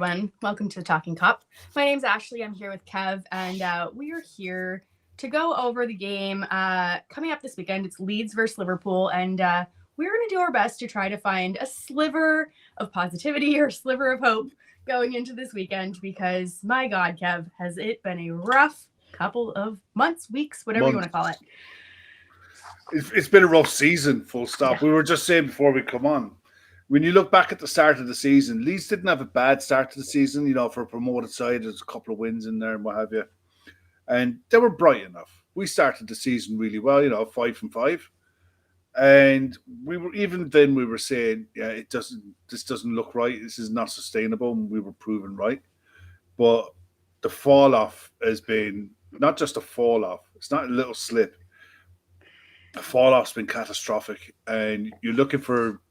everyone. Welcome to the Talkin Kop. My name's Ashley. I'm here with Kev, and we are here to go over the game coming up this weekend. It's Leeds versus Liverpool, and we're going to do our best to try to find a sliver of positivity or sliver of hope going into this weekend because, my God, Kev, has it been a rough couple of months, weeks, whatever you want to call it. It's been a rough season, full stop. Yeah. We were just saying before we come on, when you look back at the start of the season, Leeds didn't have a bad start to the season, for a promoted side. There's a couple of wins in there and what have you. And they were bright enough. We started the season really well, 5-5. And we were saying, this doesn't look right. This is not sustainable. And we were proven right. But the fall off has been not just a fall off. It's not a little slip. The fall off's been catastrophic. And you're looking for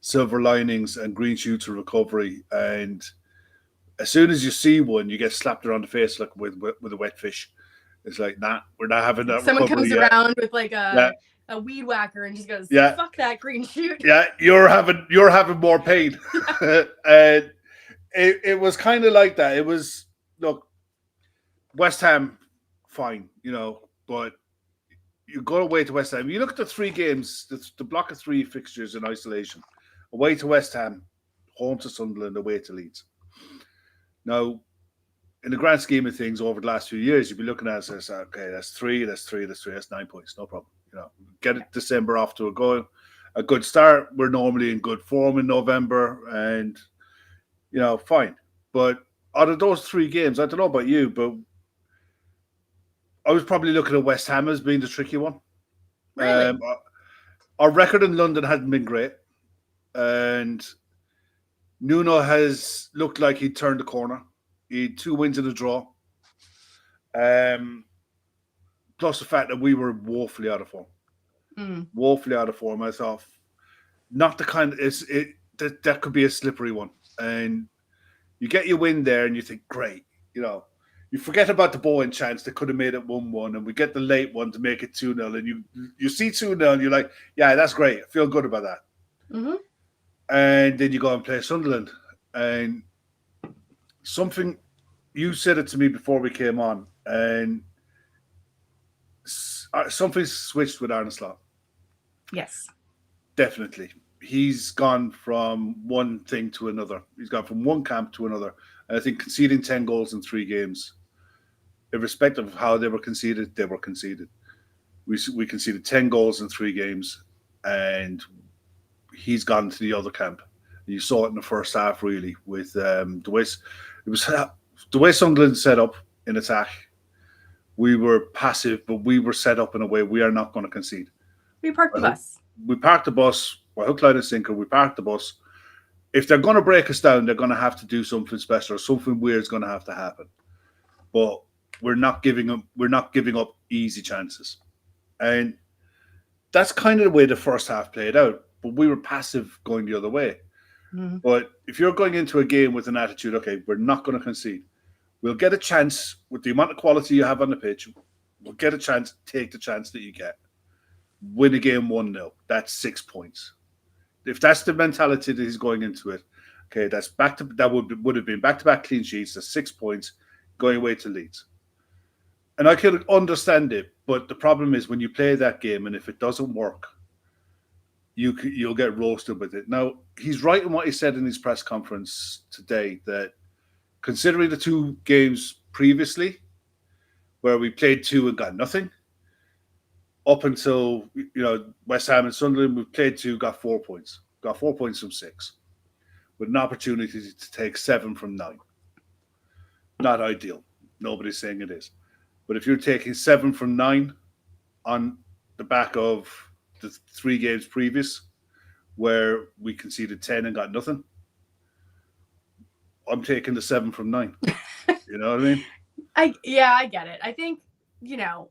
silver linings and green shoots of recovery, and as soon as you see one, you get slapped around the face like with a wet fish. It's like, nah, we're not having that. Someone comes around with like a weed whacker and just goes, "Fuck that green shoot." Yeah, you're having more pain, and it was kind of like that. It was, look, West Ham, fine, but you go away to West Ham. You look at the three games, the block of three fixtures in isolation. Away to West Ham, home to Sunderland, away to Leeds. Now, in the grand scheme of things, over the last few years, you'd be looking at it as, okay, that's 9 points, no problem. Get it December off to a good start. We're normally in good form in November, and fine. But out of those three games, I don't know about you, but I was probably looking at West Ham as being the tricky one. Really? Our record in London hadn't been great. And Nuno has looked like he turned the corner. He had 2 wins and a draw. Plus the fact that we were woefully out of form. Woefully out of form. I thought, not the kind that could be a slippery one. And you get your win there and you think, great. You forget about the Bowen chance that could have made it 1-1, and we get the late one to make it 2-0. And you see 2-0 and you're like, yeah, that's great. I feel good about that. Mm-hmm. And then you go and play Sunderland. And something, you said it to me before we came on, and something switched with Arne Slot. Yes. Definitely. He's gone from one thing to another. He's gone from one camp to another. And I think conceding 10 goals in 3 games, irrespective of how they were conceded, they were conceded. We conceded 10 goals in 3 games, and he's gone to the other camp. You saw it in the first half, really, with the way Sunderland set up in attack. We were passive, but we were set up in a way we are not going to concede. We parked the bus. We parked the bus. By hook, line, and sinker, we parked the bus. If they're going to break us down, they're going to have to do something special, or something weird is going to have to happen. But we're not giving up easy chances, and that's kind of the way the first half played out. But we were passive going the other way. Mm-hmm. But if you're going into a game with an attitude, okay, we're not going to concede. We'll get a chance with the amount of quality you have on the pitch. We'll get a chance, take the chance that you get. Win a game 1-0. That's 6 points. If that's the mentality that he's going into it, okay, that would have been back-to-back clean sheets. That's 6 points going away to Leeds. And I can understand it, but the problem is when you play that game and if it doesn't work, you'll get roasted with it. Now, he's right in what he said in his press conference today, that considering the 2 games previously, where we played 2 and got nothing, up until West Ham and Sunderland, we played 2, got 4 points. Got 4 points from 6. With an opportunity to take 7 from 9. Not ideal. Nobody's saying it is. But if you're taking 7 from 9 on the back of the 3 games previous, where we conceded 10 and got nothing, I'm taking the 7 from 9. You know what I mean? I get it. I think,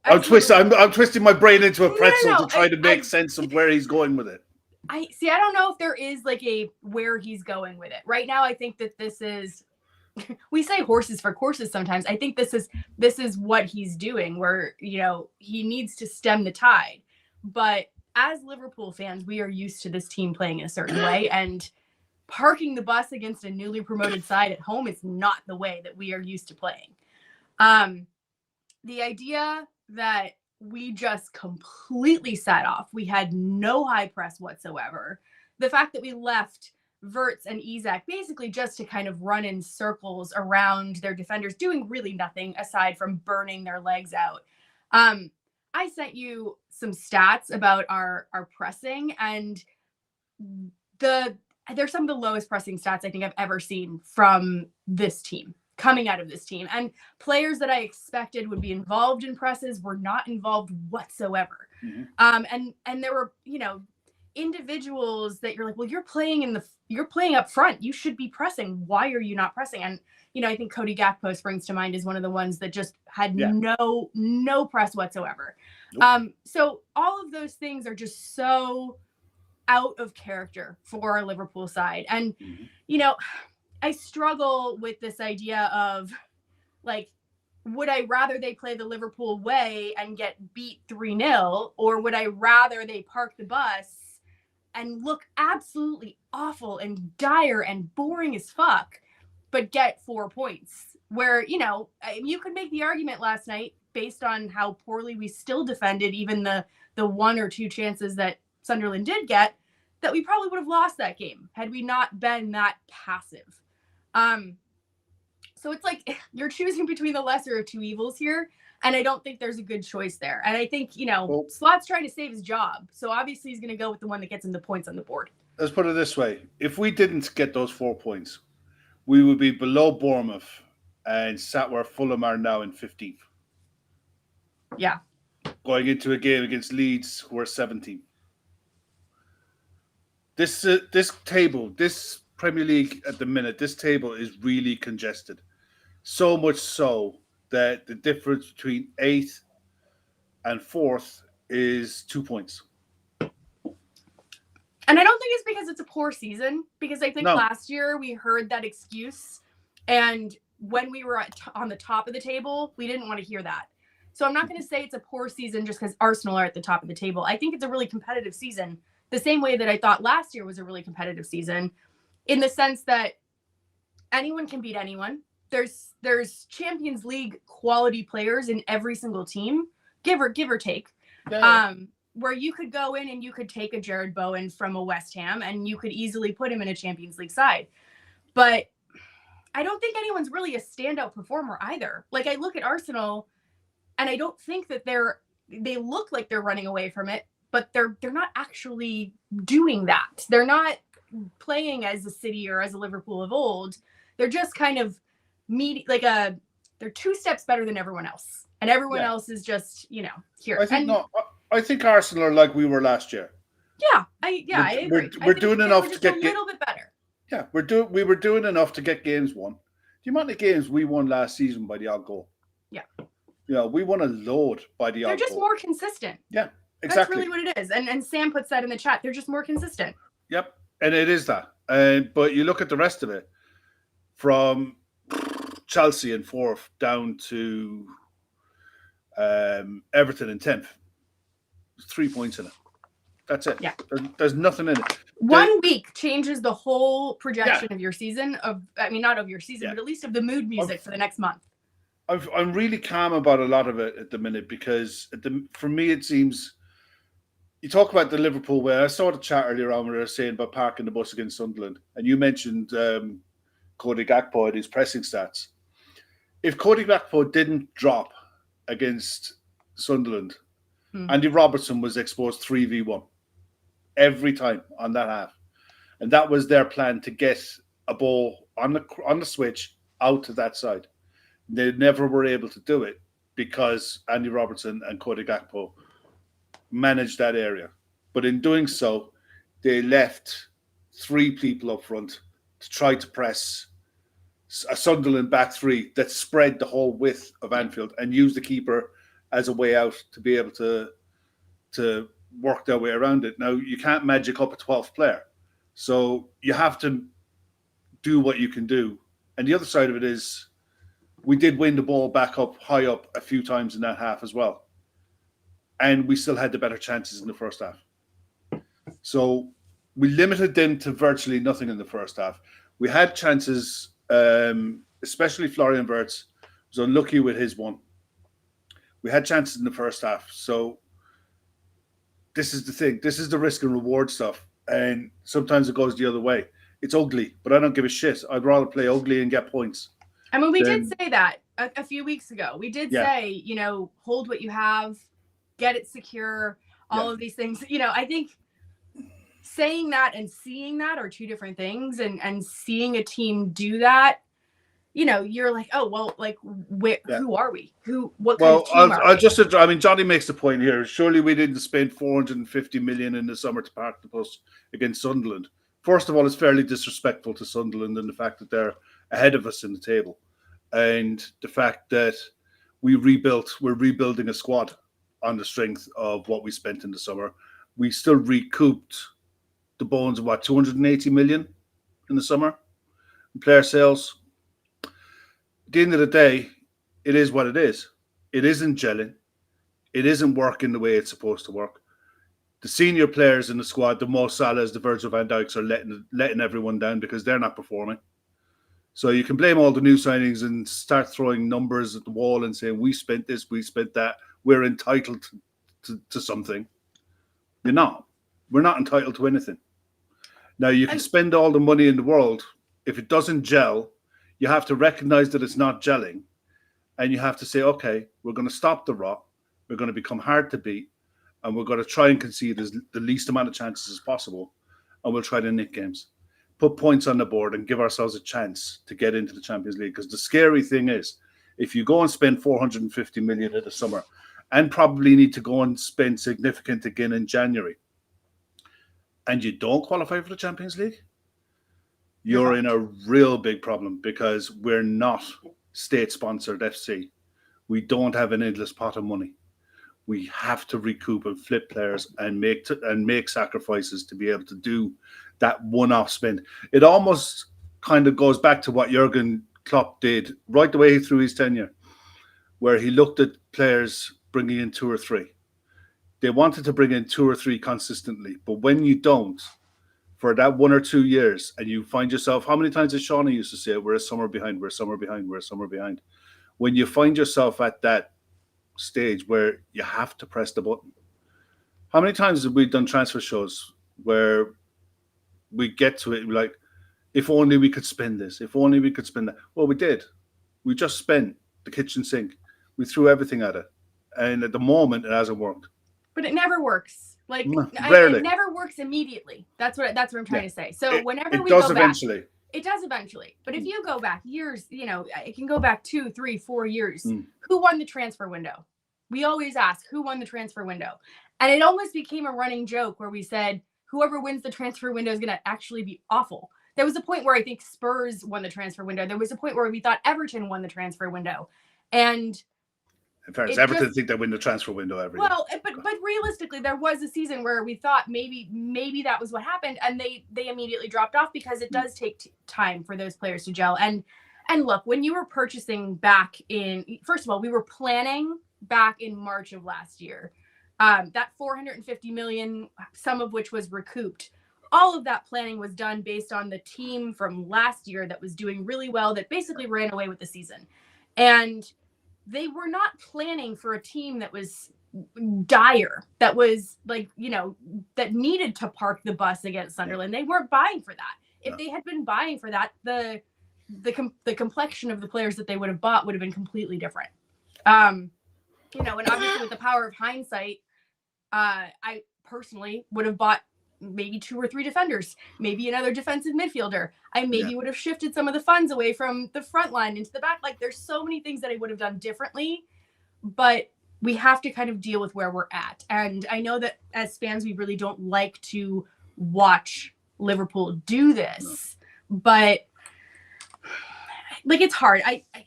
I'm twisting my brain into a pretzel to try to make sense of where he's going with it. I don't know if there is like a where he's going with it. Right now, I think that this is, we say horses for courses sometimes. I think this is what he's doing, where, he needs to stem the tide. But as Liverpool fans, we are used to this team playing in a certain way. And parking the bus against a newly promoted side at home is not the way that we are used to playing. The idea that we just completely set off, we had no high press whatsoever. The fact that we left Verts and Isak basically just to kind of run in circles around their defenders, doing really nothing aside from burning their legs out. I sent you some stats about our pressing, and they're some of the lowest pressing stats I think I've ever seen from this team, coming out of this team. And players that I expected would be involved in presses were not involved whatsoever. And there were, individuals that you're like, well, you're playing up front. You should be pressing. Why are you not pressing? And, I think Cody Gakpo springs to mind as one of the ones that just had no press whatsoever. Nope. So all of those things are just so out of character for our Liverpool side. And, I struggle with this idea of like, would I rather they play the Liverpool way and get beat 3-0, or would I rather they park the bus and look absolutely awful and dire and boring as fuck, but get 4 points? Where, you could make the argument last night based on how poorly we still defended even the 1 or 2 chances that Sunderland did get, that we probably would have lost that game had we not been that passive. So it's like you're choosing between the lesser of two evils here, and I don't think there's a good choice there. And I think, Slot's trying to save his job, so obviously he's going to go with the one that gets him the points on the board. Let's put it this way. If we didn't get those 4 points, we would be below Bournemouth and sat where Fulham are now in 15th. Yeah. Going into a game against Leeds, who are 17th. This table, this Premier League at the minute, this table is really congested. So much so that the difference between 8th and 4th is 2 points. And I don't think it's because it's a poor season, because I think last year we heard that excuse, and when we were on the top of the table, we didn't want to hear that. So I'm not going to say it's a poor season just because Arsenal are at the top of the table. I think it's a really competitive season, the same way that I thought last year was a really competitive season, in the sense that anyone can beat anyone. There's Champions League quality players in every single team, give or take. Yeah. Where you could go in and you could take a Jared Bowen from a West Ham and you could easily put him in a Champions League side. But I don't think anyone's really a standout performer either. Like, I look at Arsenal and I don't think that they look like they're running away from it, but they're not actually doing that. They're not playing as a City or as a Liverpool of old. They're just kind of they're 2 steps better than everyone else, and everyone else is just here. I think Arsenal are like we were last year. Yeah, I agree. We're doing enough to get a little bit better. Yeah, we were doing enough to get games won. The amount of games we won last season by the odd goal. Yeah. We won a load by the odd goal. They're just more consistent. Yeah, exactly. That's really what it is. And Sam puts that in the chat. They're just more consistent. Yep, and it is that. But you look at the rest of it, from Chelsea in 4th down to Everton in 10th. There's 3 points in it. That's it. Yeah. There's nothing in it. 1 week changes the whole projection of your season. Not of your season, but at least of the mood music for the next month. I'm really calm about a lot of it at the minute, because for me it seems, you talk about the Liverpool way. I saw the chat earlier on where they were saying about parking the bus against Sunderland, and you mentioned Cody Gakpo and his pressing stats. If Cody Gakpo didn't drop against Sunderland, Andy Robertson was exposed 3v1 every time on that half, and that was their plan, to get a ball on the switch out to that side. They never were able to do it because Andy Robertson and Cody Gakpo managed that area. But in doing so, they left 3 people up front to try to press a Sunderland back 3 that spread the whole width of Anfield and used the keeper as a way out to be able to work their way around it. Now, you can't magic up a 12th player. So you have to do what you can do. And the other side of it is, we did win the ball back up, high up a few times in that half as well. And we still had the better chances in the first half. So we limited them to virtually nothing in the first half. We had chances, especially Florian Wirtz was unlucky with his one. We had chances in the first half. So this is the thing. This is the risk and reward stuff. And sometimes it goes the other way. It's ugly, but I don't give a shit. I'd rather play ugly and get points. I mean, we did say that a few weeks ago. We did say, you know, hold what you have, get it secure, all of these things. You know, I think saying that and seeing that are two different things. And seeing a team do that, you know, you're like, oh, well, like, who are we? What kind of team are we? I mean, Johnny makes the point here. Surely we didn't spend 450 million in the summer to park the bus against Sunderland. First of all, it's fairly disrespectful to Sunderland and the fact that they're ahead of us in the table. And the fact that we're rebuilding a squad on the strength of what we spent in the summer. We still recouped the bones of 280 million in the summer in player sales. At the end of the day, it is what it is. It isn't gelling. It isn't working the way it's supposed to work. The senior players in the squad, the Mo Salahs, the Virgil van Dijks, are letting everyone down because they're not performing. So you can blame all the new signings and start throwing numbers at the wall and saying, we spent this, we spent that, we're entitled to something. You're not. We're not entitled to anything. Now, you can spend all the money in the world. If it doesn't gel, you have to recognize that it's not gelling. And you have to say, okay, we're going to stop the rot. We're going to become hard to beat. And we're going to try and concede the least amount of chances as possible. And we'll try to nick games. Put points on the board and give ourselves a chance to get into the Champions League. Because the scary thing is, if you go and spend 450 million in the summer and probably need to go and spend significant again in January, and you don't qualify for the Champions League, you're in a real big problem because we're not state-sponsored FC. We don't have an endless pot of money. We have to recoup and flip players and make sacrifices to be able to do that one-off spend. It almost kind of goes back to what Jurgen Klopp did right the way through his tenure, where he looked at players bringing in 2 or 3. They wanted to bring in 2 or 3 consistently, but when you don't, for that 1 or 2 years, and you find yourself, how many times did Shawnee used to say, we're a summer behind, we're a summer behind, we're a summer behind. When you find yourself at that stage where you have to press the button. How many times have we done transfer shows where we get to it like, if only we could spend this, if only we could spend that. Well, we did. We just spent the kitchen sink. We threw everything at it. And at the moment, it hasn't worked. But it never works. Like, rarely. It never works immediately. That's what I'm trying to say. So whenever it we does go eventually. back, it does eventually. But if you go back years, you know, it can go back 2, 3, 4 years. Who won the transfer window? We always ask, who won the transfer window? And it almost became a running joke where we said, whoever wins the transfer window is going to actually be awful. There was a point where I think Spurs won the transfer window. There was a point where we thought Everton won the transfer window. And in fairness, Everton think they win the transfer window every year. Well, but realistically, there was a season where we thought maybe that was what happened, and they immediately dropped off because it does take time for those players to gel. And look, when you were purchasing back in, first of all, we were planning back in March of last year. That 450 million, some of which was recouped. All of that planning was done based on the team from last year that was doing really well, that basically ran away with the season. And they were not planning for a team that was dire, that was like, you know, that needed to park the bus against Sunderland. They weren't buying for that. If they had been buying for that, the complexion of the players that they would have bought would have been completely different. You know, and obviously with the power of hindsight, I personally would have bought maybe 2 or 3 defenders, maybe another defensive midfielder. I maybe would have shifted some of the funds away from the front line into the back. Like, there's so many things that I would have done differently, but we have to kind of deal with where we're at. And I know that as fans, we really don't like to watch Liverpool do this, but like, it's hard.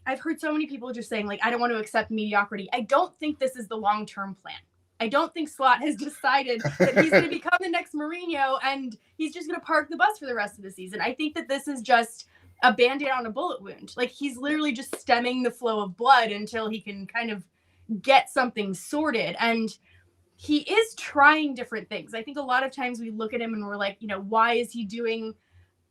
I've heard so many people just saying, like, I don't want to accept mediocrity. I don't think this is the long-term plan. I don't think Slot has decided that he's going to become the next Mourinho and he's just going to park the bus for the rest of the season. I think that this is just a Band-Aid on a bullet wound. Like, he's literally just stemming the flow of blood until he can kind of get something sorted. And he is trying different things. I think a lot of times we look at him and we're like, why is he doing,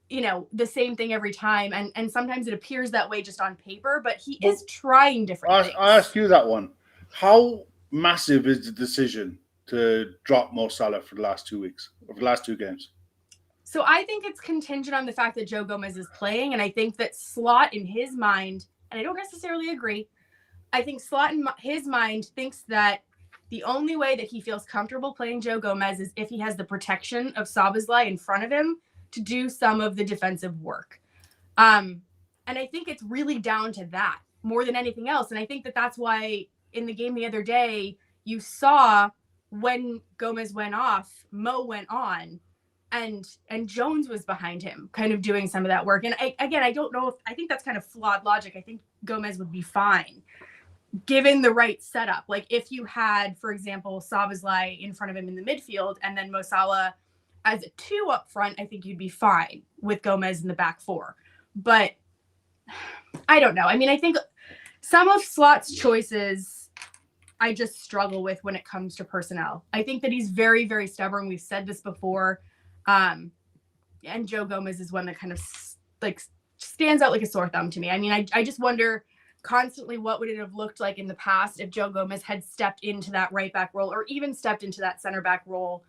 the same thing every time? And sometimes it appears that way just on paper, but he is trying different things. I ask you that one. How massive is the decision to drop Mo Salah for the last 2 weeks, or the last 2 games? So I think it's contingent on the fact that Joe Gomez is playing. And I think that Slot in his mind, and I don't necessarily agree, I think Slot in his mind thinks that the only way that he feels comfortable playing Joe Gomez is if he has the protection of Szoboszlai in front of him to do some of the defensive work. And I think it's really down to that more than anything else. And I think that that's why in the game the other day, you saw when Gomez went off, Mo went on, and Jones was behind him kind of doing some of that work. And I don't know I think that's kind of flawed logic. I think Gomez would be fine given the right setup. Like if you had, for example, Szoboszlai in front of him in the midfield and then Mo Salah as a 2 up front, I think you'd be fine with Gomez in the back 4. But I don't know. I mean, I think some of Slot's choices I just struggle with when it comes to personnel. I think that he's very, very stubborn. We've said this before. And Joe Gomez is one that kind of like stands out like a sore thumb to me. I mean, I just wonder constantly what would it have looked like in the past if Joe Gomez had stepped into that right back role or even stepped into that center back role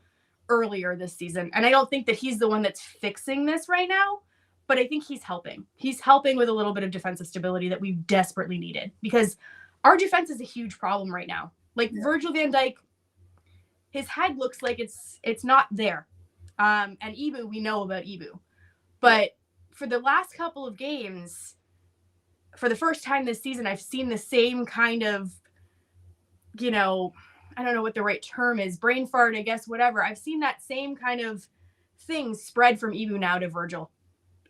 earlier this season. And I don't think that he's the one that's fixing this right now, but I think he's helping. He's helping with a little bit of defensive stability that we've desperately needed because our defense is a huge problem right now. Like Virgil van Dijk, his head looks like it's not there. And Ibu, we know about Ibu. But for the last couple of games, for the first time this season, I've seen the same kind of, I don't know what the right term is, brain fart, I guess, whatever. I've seen that same kind of thing spread from Ibu now to Virgil.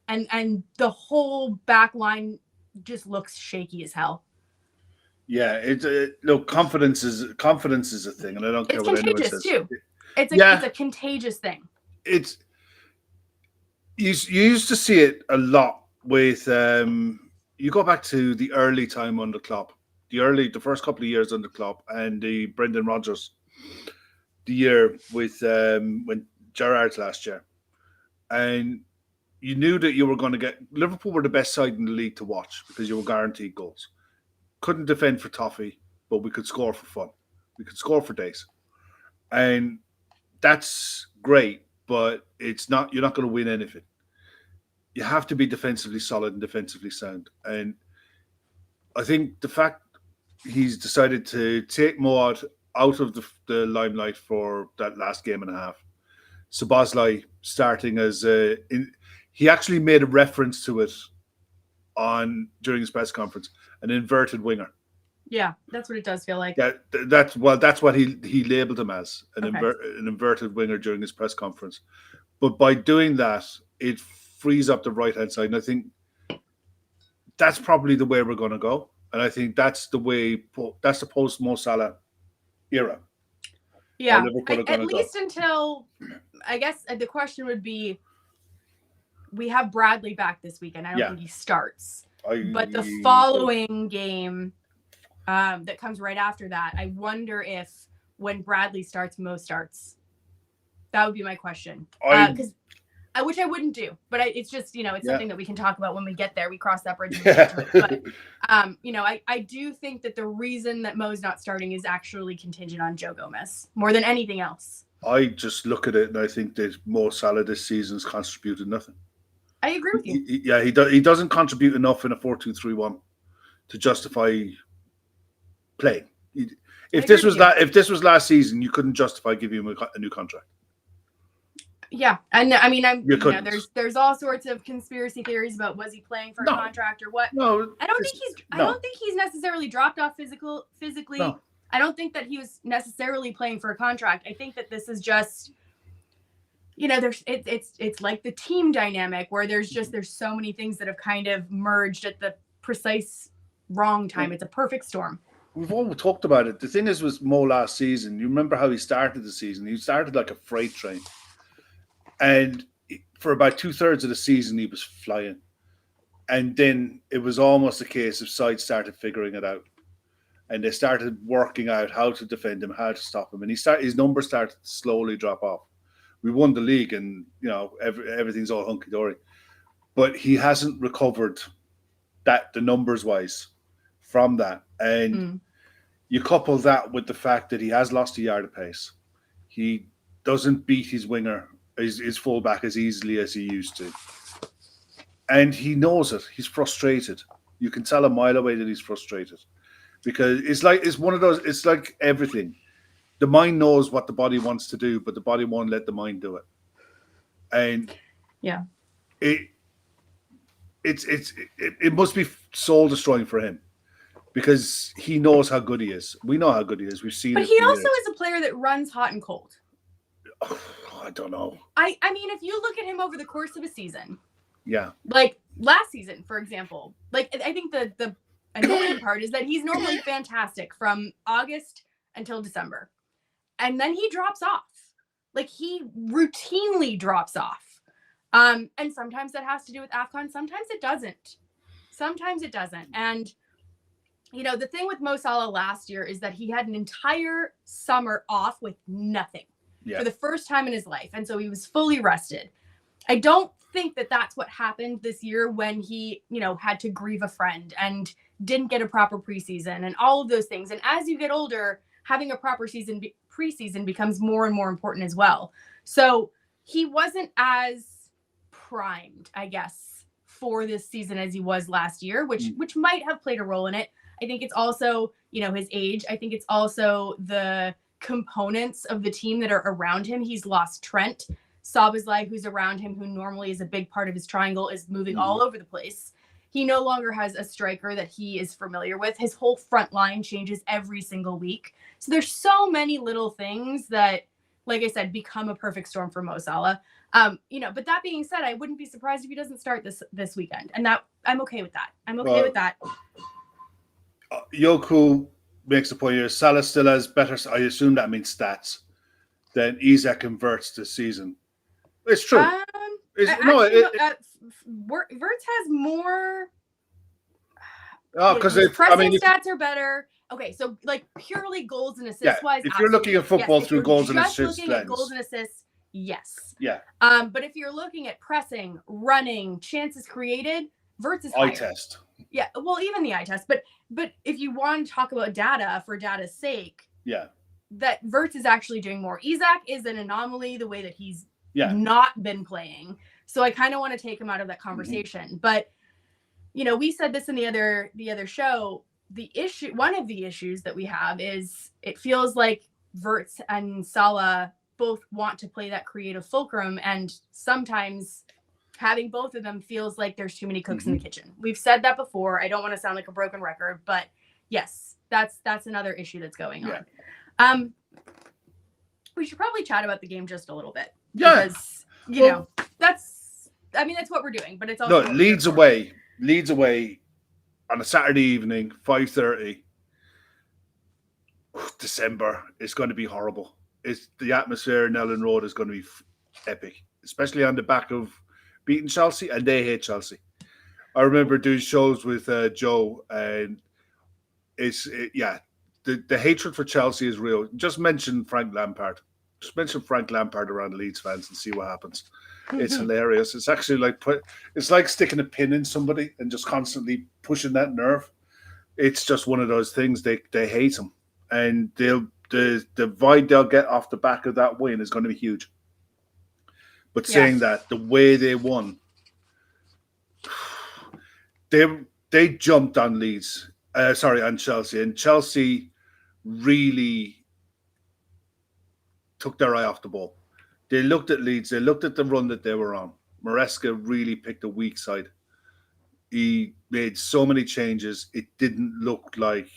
And the whole back line just looks shaky as hell. Yeah, confidence is a thing, and I don't care what anyone says. It's contagious too. It's a contagious thing. You used to see it a lot with you go back to the early time under Klopp, the first couple of years under Klopp, and the Brendan Rodgers, the year with when Gerrard last year, and you knew that you were going to get Liverpool were the best side in the league to watch because you were guaranteed goals. Couldn't defend for toffee, but we could score for fun. We could score for days, and that's great. But it's not. You're not going to win anything. You have to be defensively solid and defensively sound. And I think the fact he's decided to take Mo out of the limelight for that last game and a half, Szoboszlai starting as he actually made a reference to it during his press conference, an inverted winger. Yeah, that's what it does feel like. That's what he labeled him as, an inverted winger during his press conference. But by doing that, it frees up the right hand side, and I think that's probably the way we're going to go. And I think that's the post Mo Salah era. Yeah, at least until I guess the question would be, we have Bradley back this weekend. I don't think he starts, but the following game that comes right after that, I wonder if when Bradley starts, Mo starts. That would be my question. Which I wouldn't do, but it's just, it's something that we can talk about when we get there. We cross that bridge. But, I do think that the reason that Mo's not starting is actually contingent on Joe Gomez more than anything else. I just look at it and I think that Mo Salah this season's contributed nothing. I agree with you. He doesn't contribute enough in a 4-2-3-1 to justify playing. If this was last season, you couldn't justify giving him a new contract. Yeah, and I mean, there's all sorts of conspiracy theories about was he playing for a contract or what. No, I don't think he's necessarily dropped off physically. No. I don't think that he was necessarily playing for a contract. I think that this is just, it's like the team dynamic where there's so many things that have kind of merged at the precise wrong time. It's a perfect storm. We've all talked about it. The thing is with Mo last season, you remember how he started the season. He started like a freight train. And for about 2/3 of the season, he was flying. And then it was almost a case of sides started figuring it out. and they started working out how to defend him, how to stop him, and his numbers started to slowly drop off. We won the league, and everything's all hunky dory, but he hasn't recovered the numbers wise from that, and you couple that with the fact that he has lost a yard of pace. He doesn't beat his winger, his fullback as easily as he used to, and he knows it. He's frustrated. You can tell a mile away that he's frustrated. Because it's one of those. It's like everything. The mind knows what the body wants to do, but the body won't let the mind do it. And it must be soul destroying for him because he knows how good he is. We know how good he is. We've seen. But he also is a player that runs hot and cold. Oh, I don't know. I mean, if you look at him over the course of a season, like last season, for example, I think the annoying part is that he's normally fantastic from August until December. And then he drops off. He routinely drops off. And sometimes that has to do with AFCON. Sometimes it doesn't. And, the thing with Mo Salah last year is that he had an entire summer off with nothing for the first time in his life. And so he was fully rested. I don't think that that's what happened this year when he, had to grieve a friend and didn't get a proper preseason and all of those things. And as you get older, having a proper preseason becomes more and more important as well. So he wasn't as primed, I guess, for this season as he was last year, which might have played a role in it. I think it's also, his age. I think it's also the components of the team that are around him. He's lost Trent. Szoboszlai, who's around him, who normally is a big part of his triangle, is moving all over the place. He no longer has a striker that he is familiar with. His whole front line changes every single week. So there's so many little things that, like I said, become a perfect storm for Mo Salah. But that being said, I wouldn't be surprised if he doesn't start this weekend. And that I'm okay with that. With that. Yoku makes the point here. Salah still has better, I assume that means stats, than Isak converts this season. It's true. Wirtz has more. Oh, because pressing stats are better. Okay, so purely goals and assists wise. If you're looking at football through goals and assists, looking at goals and assists, yes. Yeah. But if you're looking at pressing, running, chances created, Wirtz is higher. Eye test. Yeah, well, even the eye test, but if you want to talk about data for data's sake, that Wirtz is actually doing more. Isak is an anomaly the way that he's not been playing. So I kind of want to take him out of that conversation. But we said this in the other show. One of the issues that we have is it feels like Wirtz and Salah both want to play that creative fulcrum, and sometimes having both of them feels like there's too many cooks in the kitchen. We've said that before. I don't want to sound like a broken record, but yes, that's another issue that's going on. We should probably chat about the game just a little bit. Because, that's what we're doing, but it's also Leeds away on a Saturday evening, 5:30. December is going to be horrible. The atmosphere in Elland Road is going to be epic, especially on the back of beating Chelsea, and they hate Chelsea. I remember doing shows with Joe, and the hatred for Chelsea is real. Just mention Frank Lampard. Just mention Frank Lampard around Leeds fans and see what happens. It's hilarious. It's actually it's like sticking a pin in somebody and just constantly pushing that nerve. It's just one of those things. They hate him, and the vibe they'll get off the back of that win is going to be huge. But saying that, the way they won, they jumped on Leeds. On Chelsea, and Chelsea really took their eye off the ball. They looked at Leeds. They looked at the run that they were on. Maresca really picked a weak side. He made so many changes. It didn't look like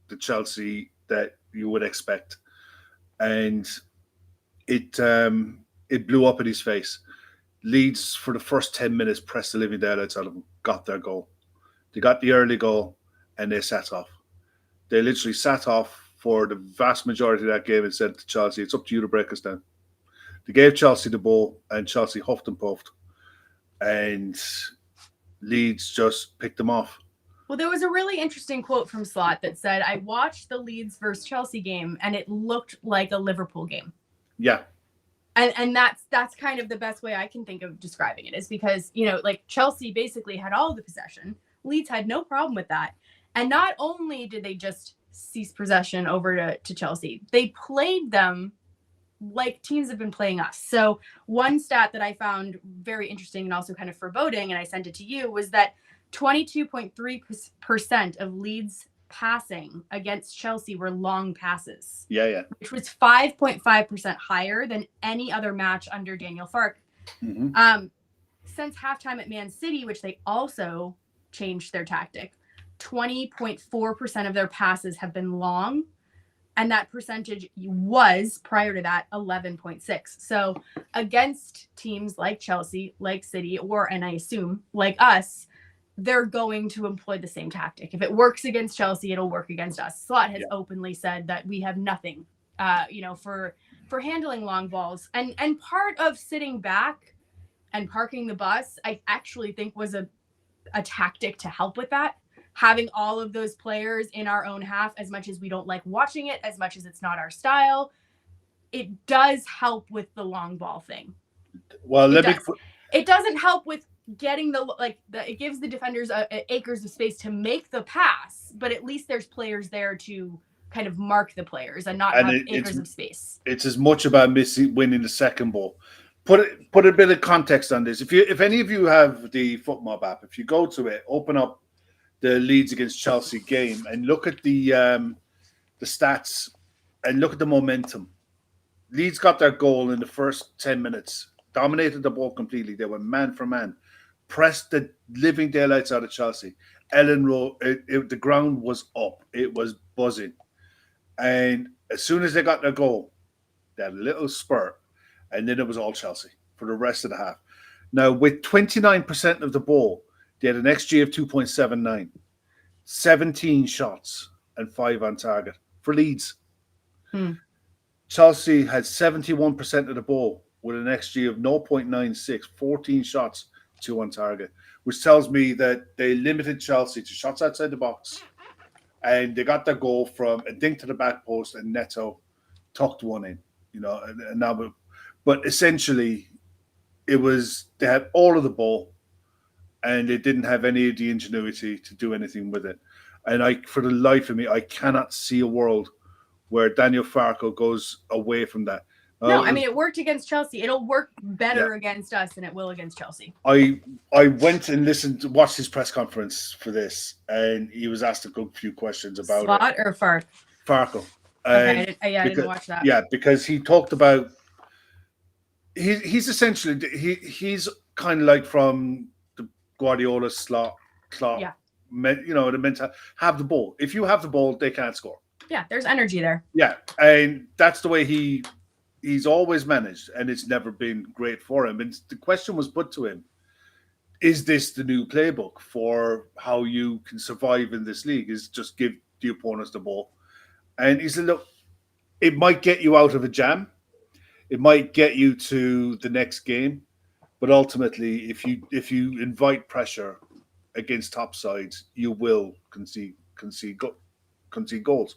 the Chelsea that you would expect, and it blew up in his face. Leeds, for the first 10 minutes, pressed the living daylights out of him, got their goal. They got the early goal, and they sat off. They literally sat off for the vast majority of that game and said to Chelsea, it's up to you to break us down. They gave Chelsea the ball, and Chelsea huffed and puffed, and Leeds just picked them off. Well, there was a really interesting quote from Slot that said, I watched the Leeds versus Chelsea game and it looked like a Liverpool game. Yeah. And that's kind of the best way I can think of describing it, is because, like Chelsea basically had all the possession. Leeds had no problem with that. And not only did they just cease possession over to Chelsea, they played them like teams have been playing us. So one stat that I found very interesting and also kind of foreboding, and I sent it to you, was that 22.3% of Leeds passing against Chelsea were long passes. Yeah. Which was 5.5% higher than any other match under Daniel Farke. Mm-hmm. Since halftime at Man City, which they also changed their tactic, 20.4% of their passes have been long. And that percentage was, prior to that, 11.6. So against teams like Chelsea, like City, and I assume like us, they're going to employ the same tactic. If it works against Chelsea, it'll work against us. Slot has openly said that we have nothing, for handling long balls. And part of sitting back and parking the bus, I actually think was a tactic to help with that. Having all of those players in our own half, as much as we don't like watching it, as much as it's not our style, it does help with the long ball thing. Well, it doesn't help with getting it gives the defenders acres of space to make the pass, but at least there's players there to kind of mark the players and not have acres of space. It's as much about winning the second ball. Put a bit of context on this. If any of you have the FootMob app, if you go to it, open up the Leeds against Chelsea game and look at the stats and look at the momentum. Leeds got their goal in the first 10 minutes, dominated the ball completely. They were man for man, pressed the living daylights out of Chelsea. Elland Road, the ground was up. It was buzzing. And as soon as they got their goal, they had a little spurt, and then it was all Chelsea for the rest of the half. Now, with 29% of the ball, they had an XG of 2.79, 17 shots and 5 on target for Leeds. Chelsea had 71% of the ball with an XG of 0.96, 14 shots, 2 on target, which tells me that they limited Chelsea to shots outside the box, and they got their goal from a dink to the back post and Neto tucked one in, and now, but essentially it was, they had all of the ball, and they didn't have any of the ingenuity to do anything with it. And for the life of me, I cannot see a world where Daniel Farke goes away from that. No, I mean, it worked against Chelsea. It'll work better against us than it will against Chelsea. I went and watched his press conference for this, and he was asked a good few questions about Slot or Farke? Farke. Okay, I didn't watch that. Yeah, because he talked about he's essentially he's kind of like from the Guardiola slot. Yeah. The mental, have the ball. If you have the ball, they can't score. Yeah, there's energy there. Yeah, and that's the way he's always managed, and it's never been great for him. And the question was put to him, is this the new playbook for how you can survive in this league? Is just give the opponents the ball? And he said, look, it might get you out of a jam. It might get you to the next game. But ultimately, if you invite pressure against top sides, you will concede goals.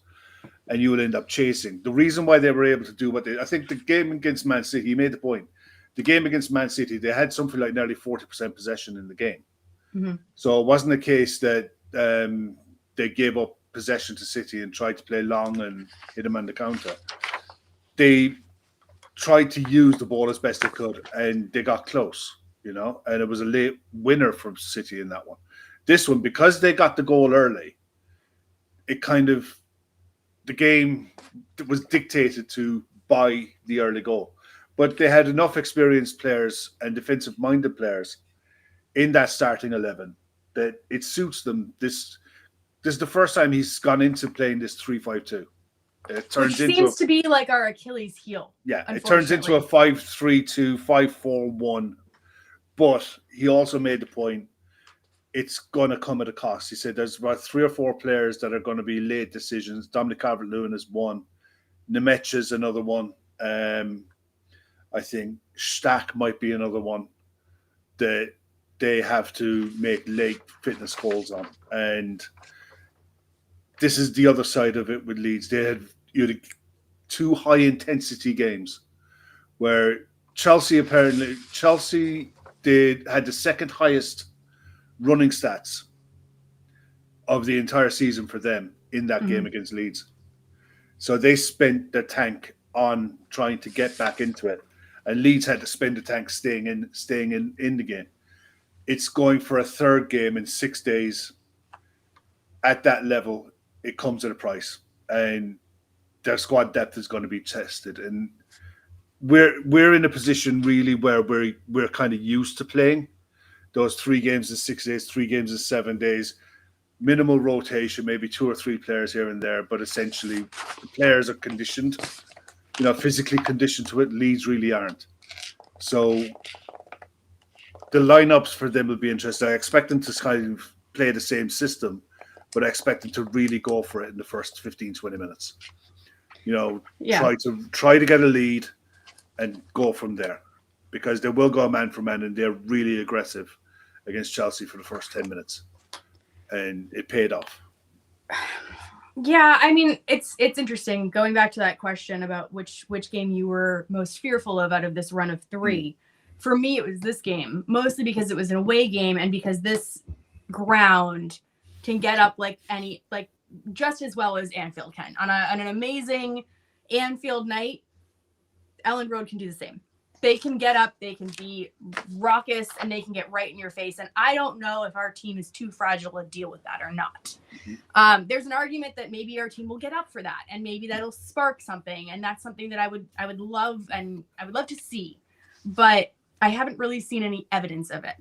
And you will end up chasing. The reason why they were able to do I think the game against Man City, he made the point. The game against Man City, they had something like nearly 40% possession in the game. Mm-hmm. So it wasn't a case that they gave up possession to City and tried to play long and hit them on the counter. They tried to use the ball as best they could, and they got close, and it was a late winner from City in that one. This one, because they got the goal early, it kind of, the game was dictated to by the early goal. But they had enough experienced players and defensive-minded players in that starting 11 that it suits them. This is the first time he's gone into playing this 3-5-2. Which seems to be like our Achilles heel. Yeah, it turns into a 5-3-2, 5-4-1. But he also made the point, it's going to come at a cost. He said there's about 3 or 4 players that are going to be late decisions. Dominic Calvert-Lewin is one. Nemec is another one. I think Stack might be another one. That they have to make late fitness calls on. And this is the other side of it with Leeds. They had, you had 2 high-intensity games where Chelsea had the second highest running stats of the entire season for them in that game against Leeds. So they spent their tank on trying to get back into it, and Leeds had to spend the tank staying in the game. It's going for a third game in 6 days. At that level, it comes at a price, and their squad depth is going to be tested. And we're in a position really where we're kind of used to playing those 3 games in 6 days, 3 games in 7 days, minimal rotation, maybe 2 or 3 players here and there, but essentially the players are conditioned, physically conditioned to it. Leeds really aren't. So the lineups for them will be interesting. I expect them to kind of play the same system, but I expect them to really go for it in the first 15, 20 minutes. Try to get a lead and go from there, because they will go man for man, and they're really aggressive against Chelsea for the first 10 minutes. And it paid off. Yeah, I mean, it's interesting. Going back to that question about which game you were most fearful of out of this run of 3. For me, it was this game, mostly because it was an away game, and because this ground can get up just as well as Anfield can. On an amazing Anfield night, Elland Road can do the same. They can get up, they can be raucous, and they can get right in your face. And I don't know if our team is too fragile to deal with that or not. There's an argument that maybe our team will get up for that, and maybe that'll spark something. And that's something that I would love, and I would love to see. But I haven't really seen any evidence of it.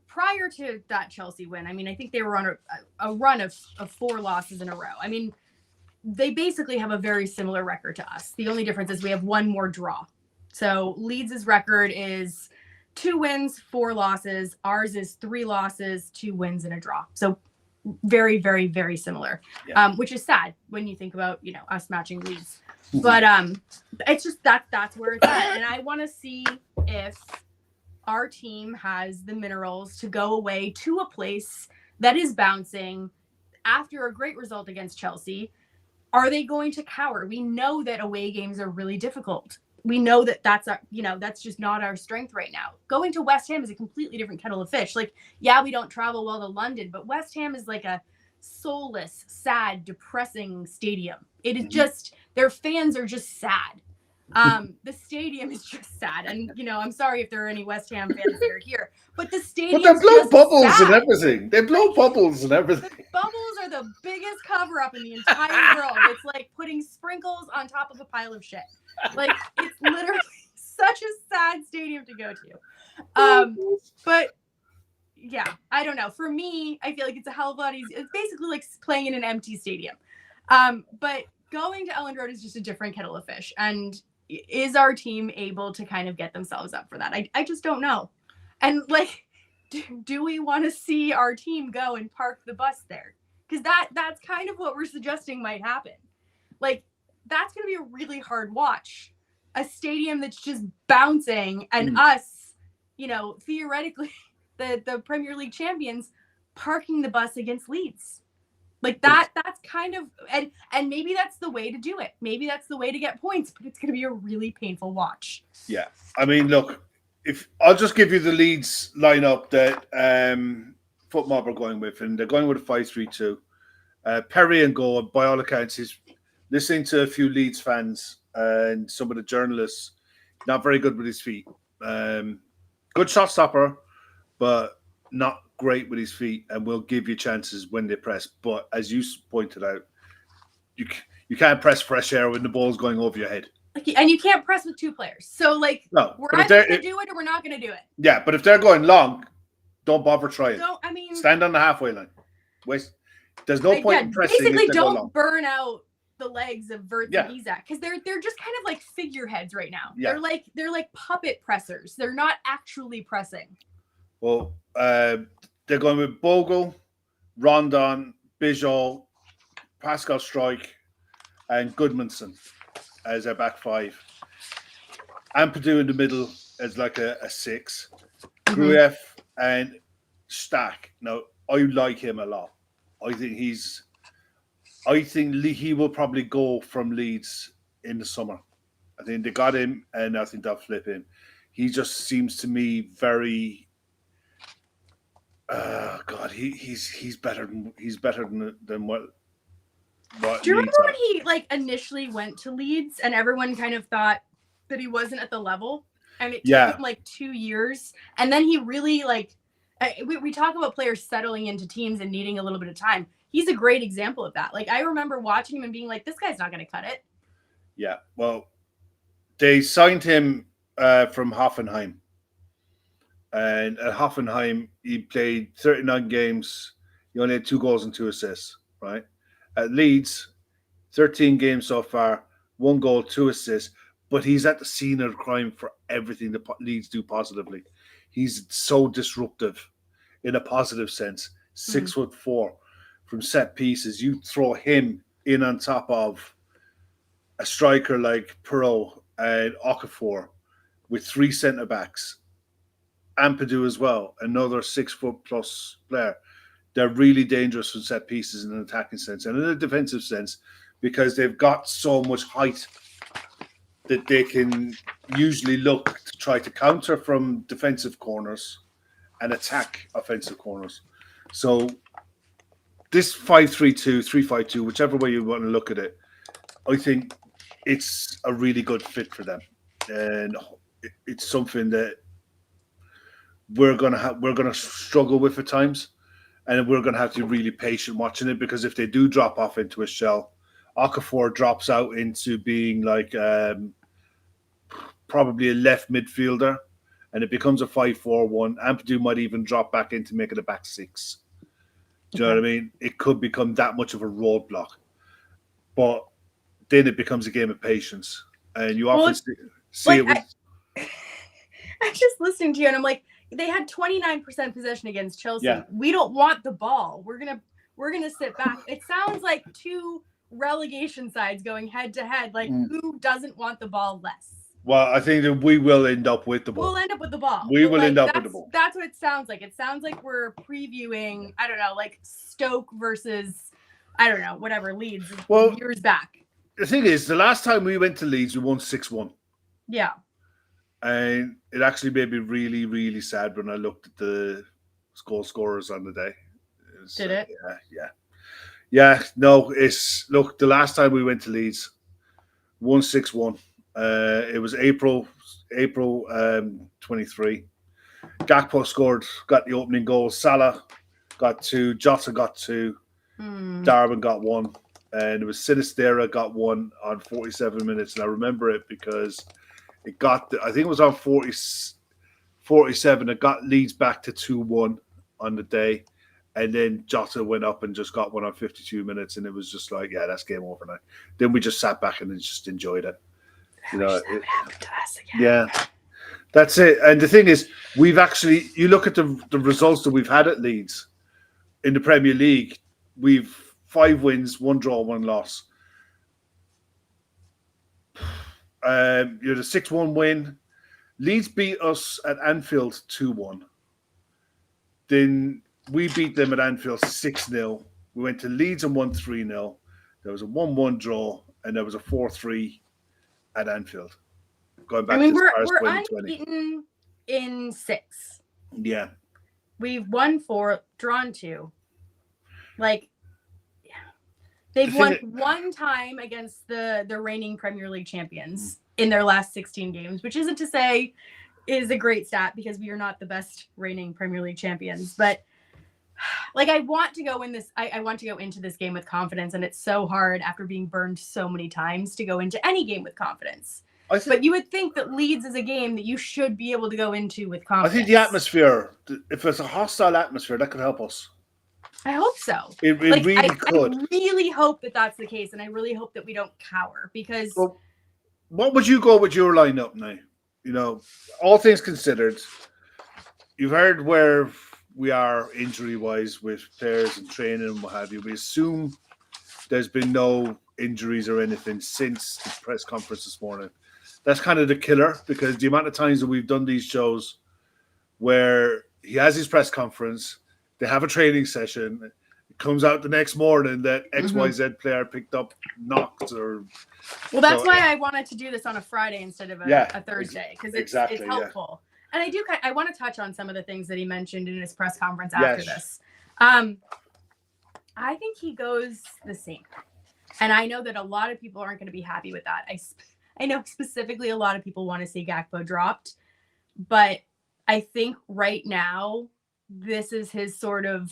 Prior to that Chelsea win, I mean, I think they were on a run of 4 losses in a row. I mean, they basically have a very similar record to us. The only difference is we have 1 more draw. So Leeds' record is 2 wins, 4 losses. Ours is 3 losses, 2 wins, and a draw. So very, very, very similar, which is sad when you think about, us matching Leeds. But it's just that's where it's at. And I want to see if our team has the minerals to go away to a place that is bouncing after a great result against Chelsea. Are they going to cower? We know that away games are really difficult. We know that that's just not our strength right now. Going to West Ham is a completely different kettle of fish. We don't travel well to London, but West Ham is like a soulless, sad, depressing stadium. It is just, their fans are just sad. The stadium is just sad. And, I'm sorry if there are any West Ham fans that are here, but the stadium But they blow bubbles sad. and everything. They blow bubbles and everything. The bubbles are the biggest cover up in the entire world. It's like putting sprinkles on top of a pile of shit. It's literally such a sad stadium to go to. But yeah, I don't know. For me, I feel like it's a hell of a lot easier. It's basically like playing in an empty stadium. But going to Elland Road is just a different kettle of fish. And is our team able to kind of get themselves up for that? I just don't know. And do we want to see our team go and park the bus there? Because that's kind of what we're suggesting might happen. That's going to be a really hard watch. A stadium that's just bouncing, and us, theoretically, the Premier League champions, parking the bus against Leeds. That's kind of, and maybe that's the way to do it. Maybe that's the way to get points, but it's going to be a really painful watch. Yeah. I mean, look, if I'll just give you the Leeds lineup that FootMob are going with, and they're going with a 5-3-2. Perry and goal, by all accounts, is listening to a few Leeds fans and some of the journalists, not very good with his feet. Good shot stopper, but not great with his feet, and will give you chances when they press. But as you pointed out, you can't press fresh air when the ball's going over your head. And you can't press with 2 players. So no, we're either going to do it or we're not going to do it. Yeah, but if they're going long, don't bother trying. Stand on the halfway line. There's no point in pressing. Basically, don't burn out the legs of Verts and Isak, because they're just kind of like figureheads right now. Yeah. They're like puppet pressers. They're not actually pressing. Well, they're going with Bogle, Rondon, Bijol, Pascal Struijk, and Goodmanson as their back 5. Ampadu in the middle as like a 6. Grueff and Stack. Now, I like him a lot. I think he will probably go from Leeds in the summer. I think they got him, and I think they'll flip him. He just seems to me very. God, he's better than what. Do you remember Leeds when he like initially went to Leeds and everyone kind of thought that he wasn't at the level, and it took him like 2 years, and then he really like. We talk about players settling into teams and needing a little bit of time. He's a great example of that. Like I remember watching him and being like, "This guy's not going to cut it." Yeah, well, they signed him from Hoffenheim, and at Hoffenheim he played 39 games. He only had 2 goals and 2 assists. Right at Leeds, 13 games so far, 1 goal, 2 assists. But he's at the scene of the crime for everything that Leeds do positively. He's so disruptive in a positive sense. 6'4" from set pieces. You throw him in on top of a striker like Perot and Okafor with 3 centre backs. Ampadu as well, another 6-foot plus player. They're really dangerous from set pieces in an attacking sense and in a defensive sense because they've got so much height that they can usually look to try to counter from defensive corners and attack offensive corners. So this 5-3-2, 3-5-2, whichever way you want to look at it, I think it's a really good fit for them. And it's something that we're gonna struggle with at times. And we're going to have to be really patient watching it because if they do drop off into a shell, Okafor drops out into being like probably a left midfielder, and it becomes a 5-4-1. Ampadu might even drop back into making a back 6. Do you know what I mean? It could become that much of a roadblock, but then it becomes a game of patience, and you often see like, it. With... I'm just listening to you, and I'm like, they had 29% possession against Chelsea. Yeah. We don't want the ball. We're gonna sit back. It sounds like 2 relegation sides going head to head. Like who doesn't want the ball less? Well, I think that we will end up with the ball. We'll end up with the ball. We will end up with the ball. That's what it sounds like. It sounds like we're previewing, I don't know, like Stoke versus, I don't know, whatever, Leeds years back. The thing is, the last time we went to Leeds, we won 6-1. Yeah. And it actually made me really, really sad when I looked at the goal scorers on the day. Did it? Yeah. No, look, the last time we went to Leeds, won 6-1. It was April 23. Gakpo got the opening goal. Salah got 2. Jota got 2. Darwin got 1. And it was Sinistera got 1 on 47 minutes. And I remember it because it got, I think it was on 47. It got Leeds back to 2-1 on the day. And then Jota went up and just got 1 on 52 minutes. And it was just like, yeah, that's game over now. Then we just sat back and just enjoyed it. You know, that would happen to us again. Yeah, that's it. And the thing is, we've actually, you look at the results that we've had at Leeds in the Premier League, we've 5 wins, 1 draw, 1 loss. The 6-1 win. Leeds beat us at Anfield 2-1. Then we beat them at Anfield 6-0. We went to Leeds and won 3-0. There was a 1-1 draw, and there was a 4-3 at Anfield. Going back to we're 2020. unbeaten in 6. Yeah. We've won 4, drawn 2. Like, yeah. They've won 1 time against the reigning Premier League champions in their last 16 games, which isn't to say is a great stat because we are not the best reigning Premier League champions. But like, I want to go into this game with confidence, and it's so hard after being burned so many times to go into any game with confidence. But you would think that Leeds is a game that you should be able to go into with confidence. I think the atmosphere, if it's a hostile atmosphere, that could help us. I hope so. It really could. I really hope that that's the case, and I really hope that we don't cower because. Well, what would you go with your lineup now? You know, all things considered, you've heard where we are injury-wise with players and training and what have you. We assume there's been no injuries or anything since the press conference this morning. That's kind of the killer because the amount of times that we've done these shows where he has his press conference, they have a training session, it comes out the next morning that XYZ player picked up knocks or. Well, that's why I wanted to do this on a Friday instead of a Thursday, because it's helpful. And I want to touch on some of the things that he mentioned in his press conference after this. I think he goes the same. And I know that a lot of people aren't going to be happy with that. I know specifically a lot of people want to see Gakpo dropped, but I think right now this is his sort of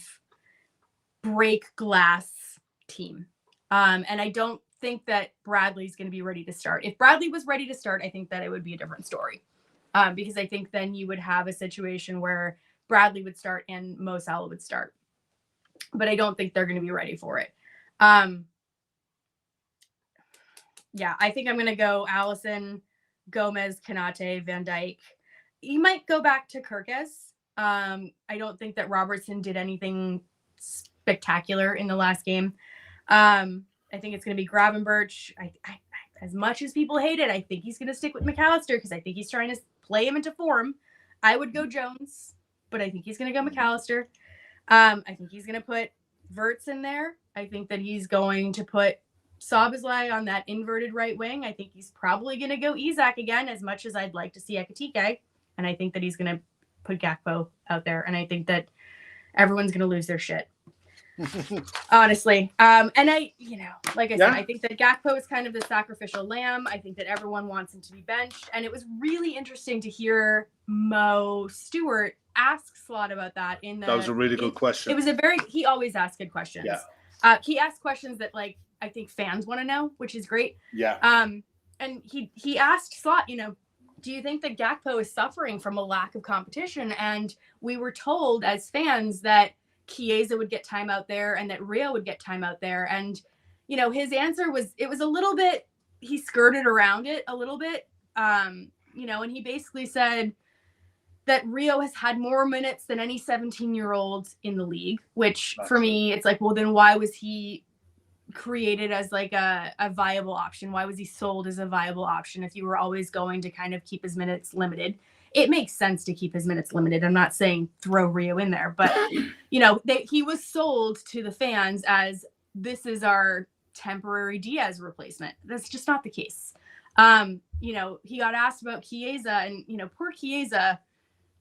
break glass team. And I don't think that Bradley's going to be ready to start. If Bradley was ready to start, I think that it would be a different story. Because I think then you would have a situation where Bradley would start and Mo Salah would start. But I don't think they're going to be ready for it. Yeah, I think I'm going to go Allison, Gomez, Kanate, Van Dijk. You might go back to Kirkes. I don't think that Robertson did anything spectacular in the last game. I think it's going to be Gravenberch. As much as people hate it, I think he's going to stick with McAllister because I think he's trying to play him into form. I would go Jones, but I think he's going to go McAllister. I think he's going to put Verts in there. I think that he's going to put Szoboszlai on that inverted right wing. I think he's probably going to go Isak again, as much as I'd like to see Ekitike. And I think that he's going to put Gakpo out there. And I think that everyone's going to lose their shit. Honestly. And like I said, I think that Gakpo is kind of the sacrificial lamb. I think that everyone wants him to be benched. And it was really interesting to hear Mo Stewart ask Slot about that. That was a really good question. He always asks good questions. Yeah. He asks questions that I think fans want to know, which is great. Yeah. And he asked Slot, do you think that Gakpo is suffering from a lack of competition? And we were told as fans that Chiesa would get time out there and that Rio would get time out there. And, his answer was, it was a little bit, he skirted around it a little bit. And he basically said that Rio has had more minutes than any 17-year-old in the league, which for me, it's like, well, then why was he created as a viable option? Why was he sold as a viable option if you were always going to kind of keep his minutes limited? It makes sense to keep his minutes limited. I'm not saying throw Rio in there, but he was sold to the fans as this is our temporary Diaz replacement. That's just not the case. He got asked about Chiesa, and poor Chiesa,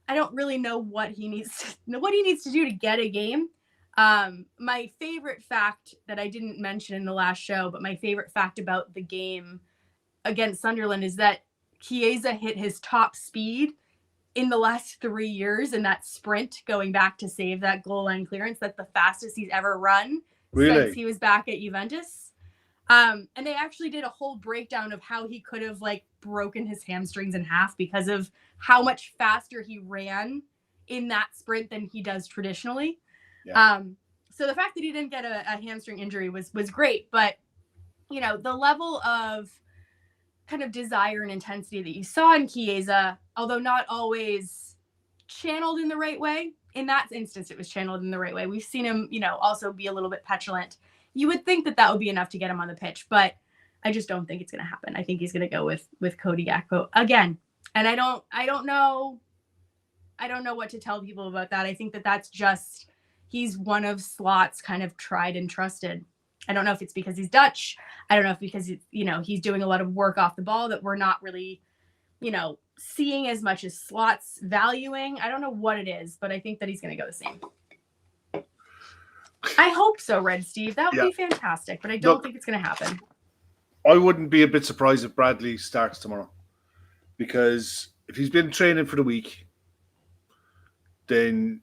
I don't really know what he needs to do to get a game. My favorite fact that I didn't mention in the last show, but my favorite fact about the game against Sunderland is that Chiesa hit his top speed in the last 3 years in that sprint going back to save that goal line clearance. That's the fastest he's ever run since he was back at Juventus. And they actually did a whole breakdown of how he could have broken his hamstrings in half because of how much faster he ran in that sprint than he does traditionally. Yeah. So the fact that he didn't get a hamstring injury was great, but the level of kind of desire and intensity that you saw in Chiesa, although not always channeled in the right way, in that instance it was channeled in the right way. We've seen him, also be a little bit petulant. You would think that would be enough to get him on the pitch, but I just don't think it's going to happen. I think he's going to go with Cody Gakpo again, and I don't know what to tell people about that. I think that that's just. He's one of Slot's kind of tried and trusted. I don't know if it's because he's Dutch. I don't know if because he's doing a lot of work off the ball that we're not really, seeing as much as Slot's valuing. I don't know what it is, but I think that he's going to go the same. I hope so, Red Steve. That would be fantastic, but I don't think it's going to happen. I wouldn't be a bit surprised if Bradley starts tomorrow, because if he's been training for the week, then.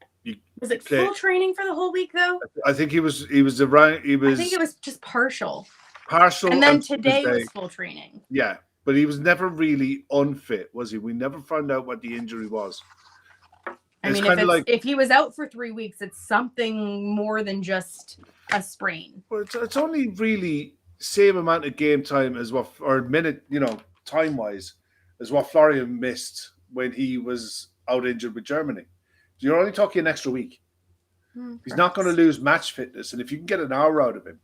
Was it full training for the whole week though? I think he was around. I think it was just partial. And then today was full training. Yeah, but he was never really unfit, was he? We never found out what the injury was. I mean, if he was out for 3 weeks, it's something more than just a sprain. Well, it's only really same amount of game time as what, or minute, time wise, as what Florian missed when he was out injured with Germany. You're only talking an extra week. He's not going to lose match fitness, and if you can get an hour out of him,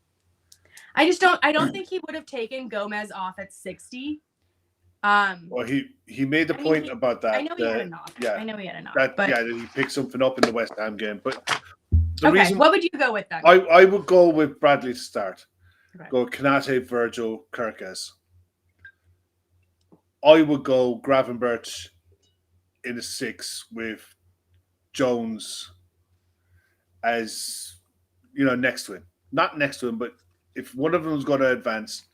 I don't think he would have taken Gomez off at 60 Well, he made the point about that. I know he had a knock. Yeah, I know he had a knock. that but he picked something up in the West Ham game. But the okay, reason what would you go with then? I would go with Bradley to start. Okay. Go Kanate, Virgil, Kirkes. I would go Gravenberch in a 6 with Jones as next to him. Not next to him, but if one of them is going to advance,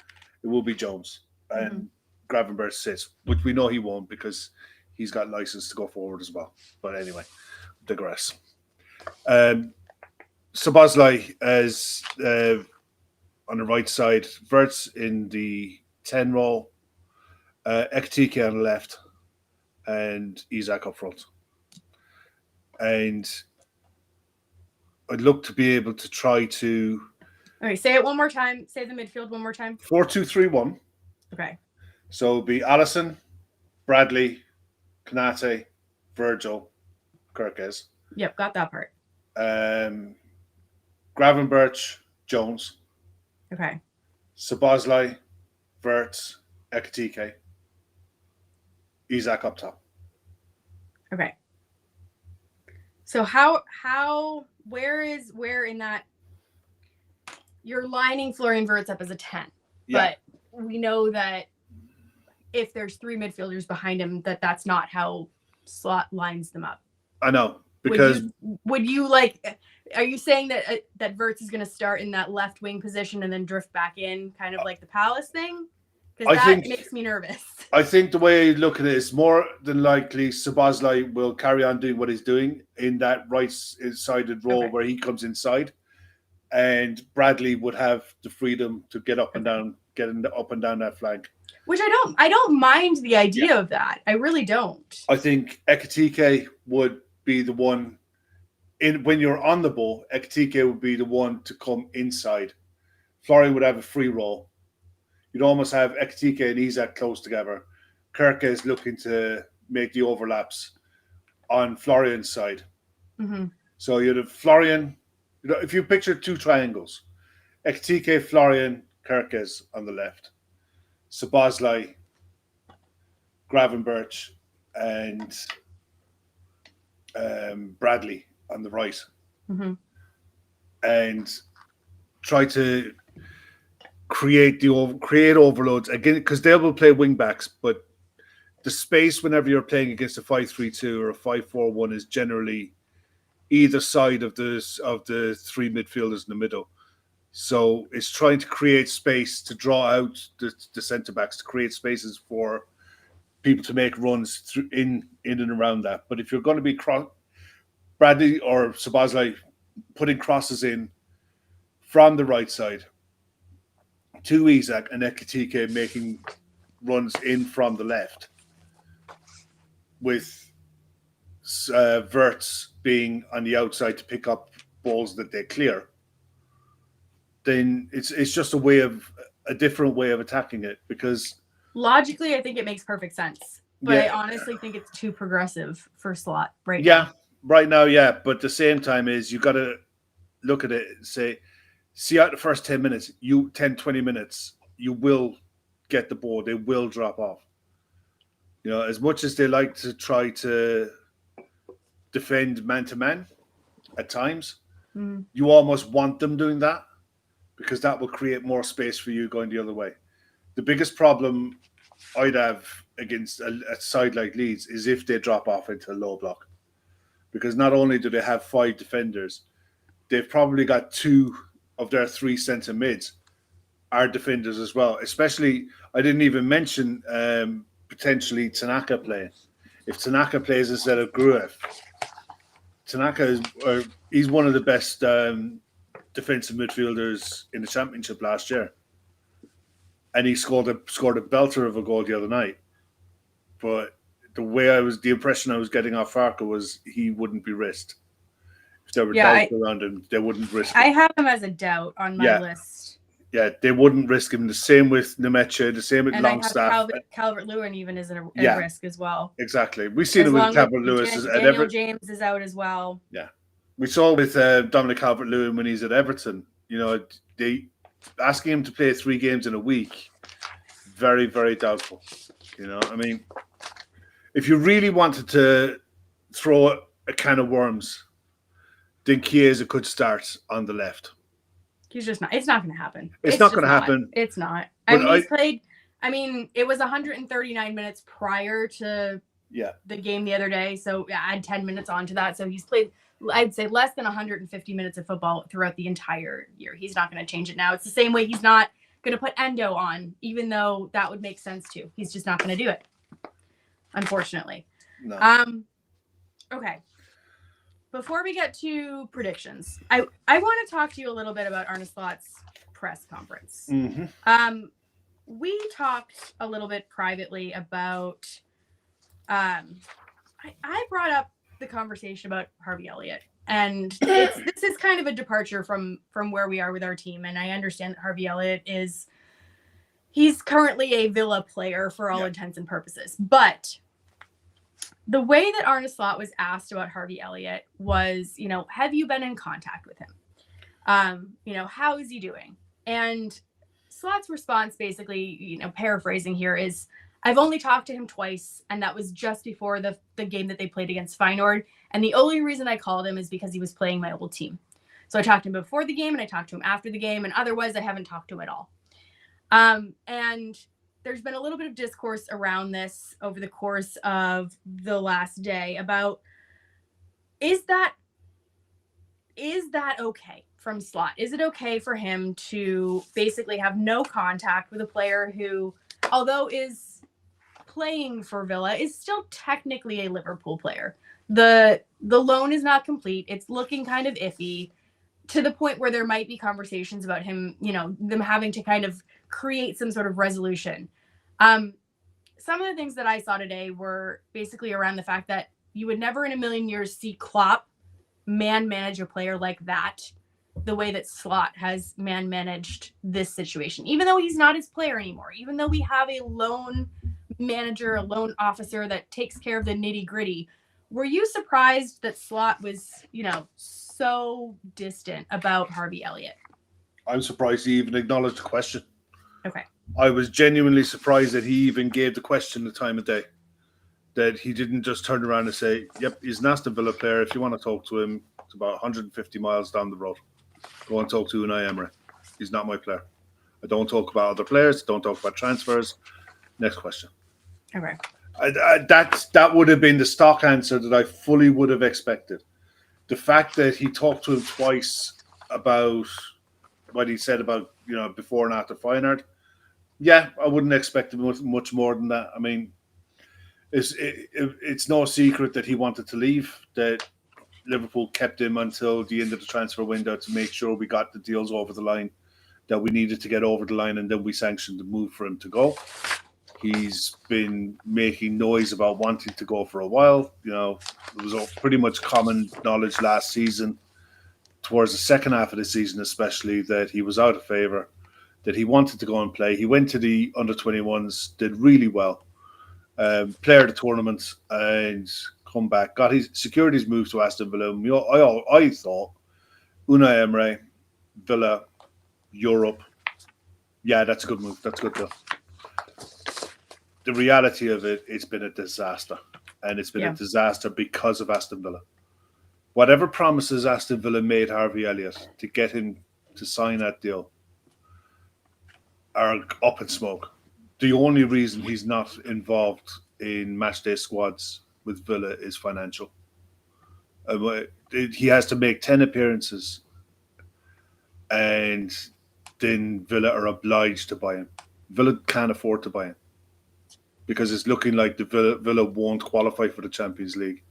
it will be Jones and Gravenberch sits, which we know he won't because he's got license to go forward as well. But anyway, digress. Szoboszlai as on the right side, Verts in the 10 role, Ekitike on the left, and Isak up front. And I'd look to be able to try to. Okay, say it one more time. Say the midfield one more time. 4-2-3-1. Okay. So it'd be Allison, Bradley, Kanate, Virgil, Kirkes. Yep, got that part. Gravenberch, Jones. Okay. Szoboszlai, Verts, Ekitike, Isak up top. Okay. So where in that you're lining Florian Wirtz up as a 10, but we know that if there's 3 midfielders behind him, that's not how Slot lines them up. I know because would you are you saying that Wirtz is going to start in that left wing position and then drift back in, kind of like the Palace thing? Because that makes me nervous. I think the way I look at it is more than likely Szoboszlai will carry on doing what he's doing in that right-sided role where he comes inside, and Bradley would have the freedom to get up and down, up and down that flank. Which I don't mind the idea of that. I really don't. I think Ekitike would be the one when you're on the ball. Ekitike would be the one to come inside. Florian would have a free roll. You'd almost have Ekitike and Isak close together. Kirk is looking to make the overlaps on Florian's side. Mm-hmm. So you'd have Florian. If you picture 2 triangles, Ekitike, Florian, Kirkes on the left, Szoboszlai, Gravenberch, and Bradley on the right, and try to create overloads again, because they will play wing backs, but the space whenever you're playing against a 5-3-2 or a 5-4-1 is generally either side of the 3 midfielders in the middle. So it's trying to create space to draw out the centre backs, to create spaces for people to make runs through in and around that. But if you're going to be Bradley or Szoboszlai putting crosses in from the right side to Isak and Ekitike making runs in from the left, with Wirtz being on the outside to pick up balls that they clear, then it's just a different way of attacking it, because logically I think it makes perfect sense. But I honestly think it's too progressive for Slot right now. Right now, but at the same time is you got to look at it and say, see out the first 10 minutes, 20 minutes, you will get the ball. They will drop off. As much as they like to try to defend man-to-man at times, you almost want them doing that, because that will create more space for you going the other way. The biggest problem I'd have against a side like Leeds is if they drop off into a low block. Because not only do they have 5 defenders, they've probably got 2 of their 3 centre mids are defenders as well. Especially, I didn't even mention potentially Tanaka playing. If Tanaka plays instead of Gruev, Tanaka he's one of the best defensive midfielders in the Championship last year, and he scored a belter of a goal the other night. But the impression I was getting off Farke was he wouldn't be risked. If there were doubts around him, they wouldn't risk him. I have him as a doubt on my list. Yeah, they wouldn't risk him. The same with Nemecha, the same with Longstaff. And Calvert-Lewin even is a risk as well. Exactly. We've seen it with Calvert-Lewin. Daniel James is out as well. Yeah. We saw with Dominic Calvert-Lewin when he's at Everton. They asking him to play 3 games in a week very, very doubtful. You know, I mean, if you really wanted to throw a can of worms, then Chiesa could start on the left. He's just not. It's not going to happen. It's not going to happen. It's not. But He's played. I mean, it was 139 minutes prior to the game the other day. So add 10 minutes onto that. So he's played, I'd say, less than 150 minutes of football throughout the entire year. He's not going to change it now. It's the same way he's not going to put Endo on, even though that would make sense too. He's just not going to do it, unfortunately. No. Okay. Before we get to predictions, I want to talk to you a little bit about Arne Slot's press conference. Mm-hmm. We talked a little bit privately about. I brought up the conversation about Harvey Elliott, and this is kind of a departure from where we are with our team. And I understand that Harvey Elliott he's currently a Villa player for all intents and purposes, but the way that Arne Slot was asked about Harvey Elliott was, have you been in contact with him? How is he doing? And Slot's response, basically, paraphrasing here, is, I've only talked to him twice, and that was just before the game that they played against Feyenoord. And the only reason I called him is because he was playing my old team. So I talked to him before the game, and I talked to him after the game, and otherwise I haven't talked to him at all. And there's been a little bit of discourse around this over the course of the last day about, is that okay from Slot? Is it okay for him to basically have no contact with a player who, although is playing for Villa, is still technically a Liverpool player? The loan is not complete. It's looking kind of iffy, to the point where there might be conversations about him, them having to kind of create some sort of resolution. Some of the things that I saw today were basically around the fact that you would never in a million years see Klopp manage a player like that, the way that Slot has managed this situation, even though he's not his player anymore, even though we have a loan manager, a loan officer that takes care of the nitty gritty. Were you surprised that Slot was, so distant about Harvey Elliott? I'm surprised he even acknowledged the question. Okay. I was genuinely surprised that he even gave the question the time of day. That he didn't just turn around and say, yep, he's an Aston Villa player. If you want to talk to him, it's about 150 miles down the road. Go and talk to Unai Emery. He's not my player. I don't talk about other players. Don't talk about transfers. Next question. Okay. That would have been the stock answer that I fully would have expected. The fact that he talked to him twice about what he said about, before and after Feyenoord, I wouldn't expect him much more than that. I mean, it's no secret that he wanted to leave, that Liverpool kept him until the end of the transfer window to make sure we got the deals over the line that we needed to get over the line, and then we sanctioned the move for him to go. He's been making noise about wanting to go for a while. It was pretty much common knowledge last season, towards the second half of the season especially, that he was out of favour, that he wanted to go and play. He went to the under-21s, did really well, player of the tournament, and come back, secured his move to Aston Villa. I thought Unai Emery, Villa, Europe, that's a good move. That's good though. The reality of it, it's been a disaster. And it's been a disaster because of Aston Villa. Whatever promises Aston Villa made Harvey Elliott to get him to sign that deal are up in smoke. The only reason he's not involved in matchday squads with Villa is financial. He has to make 10 appearances, and then Villa are obliged to buy him. Villa can't afford to buy him, because it's looking like the Villa won't qualify for the Champions League.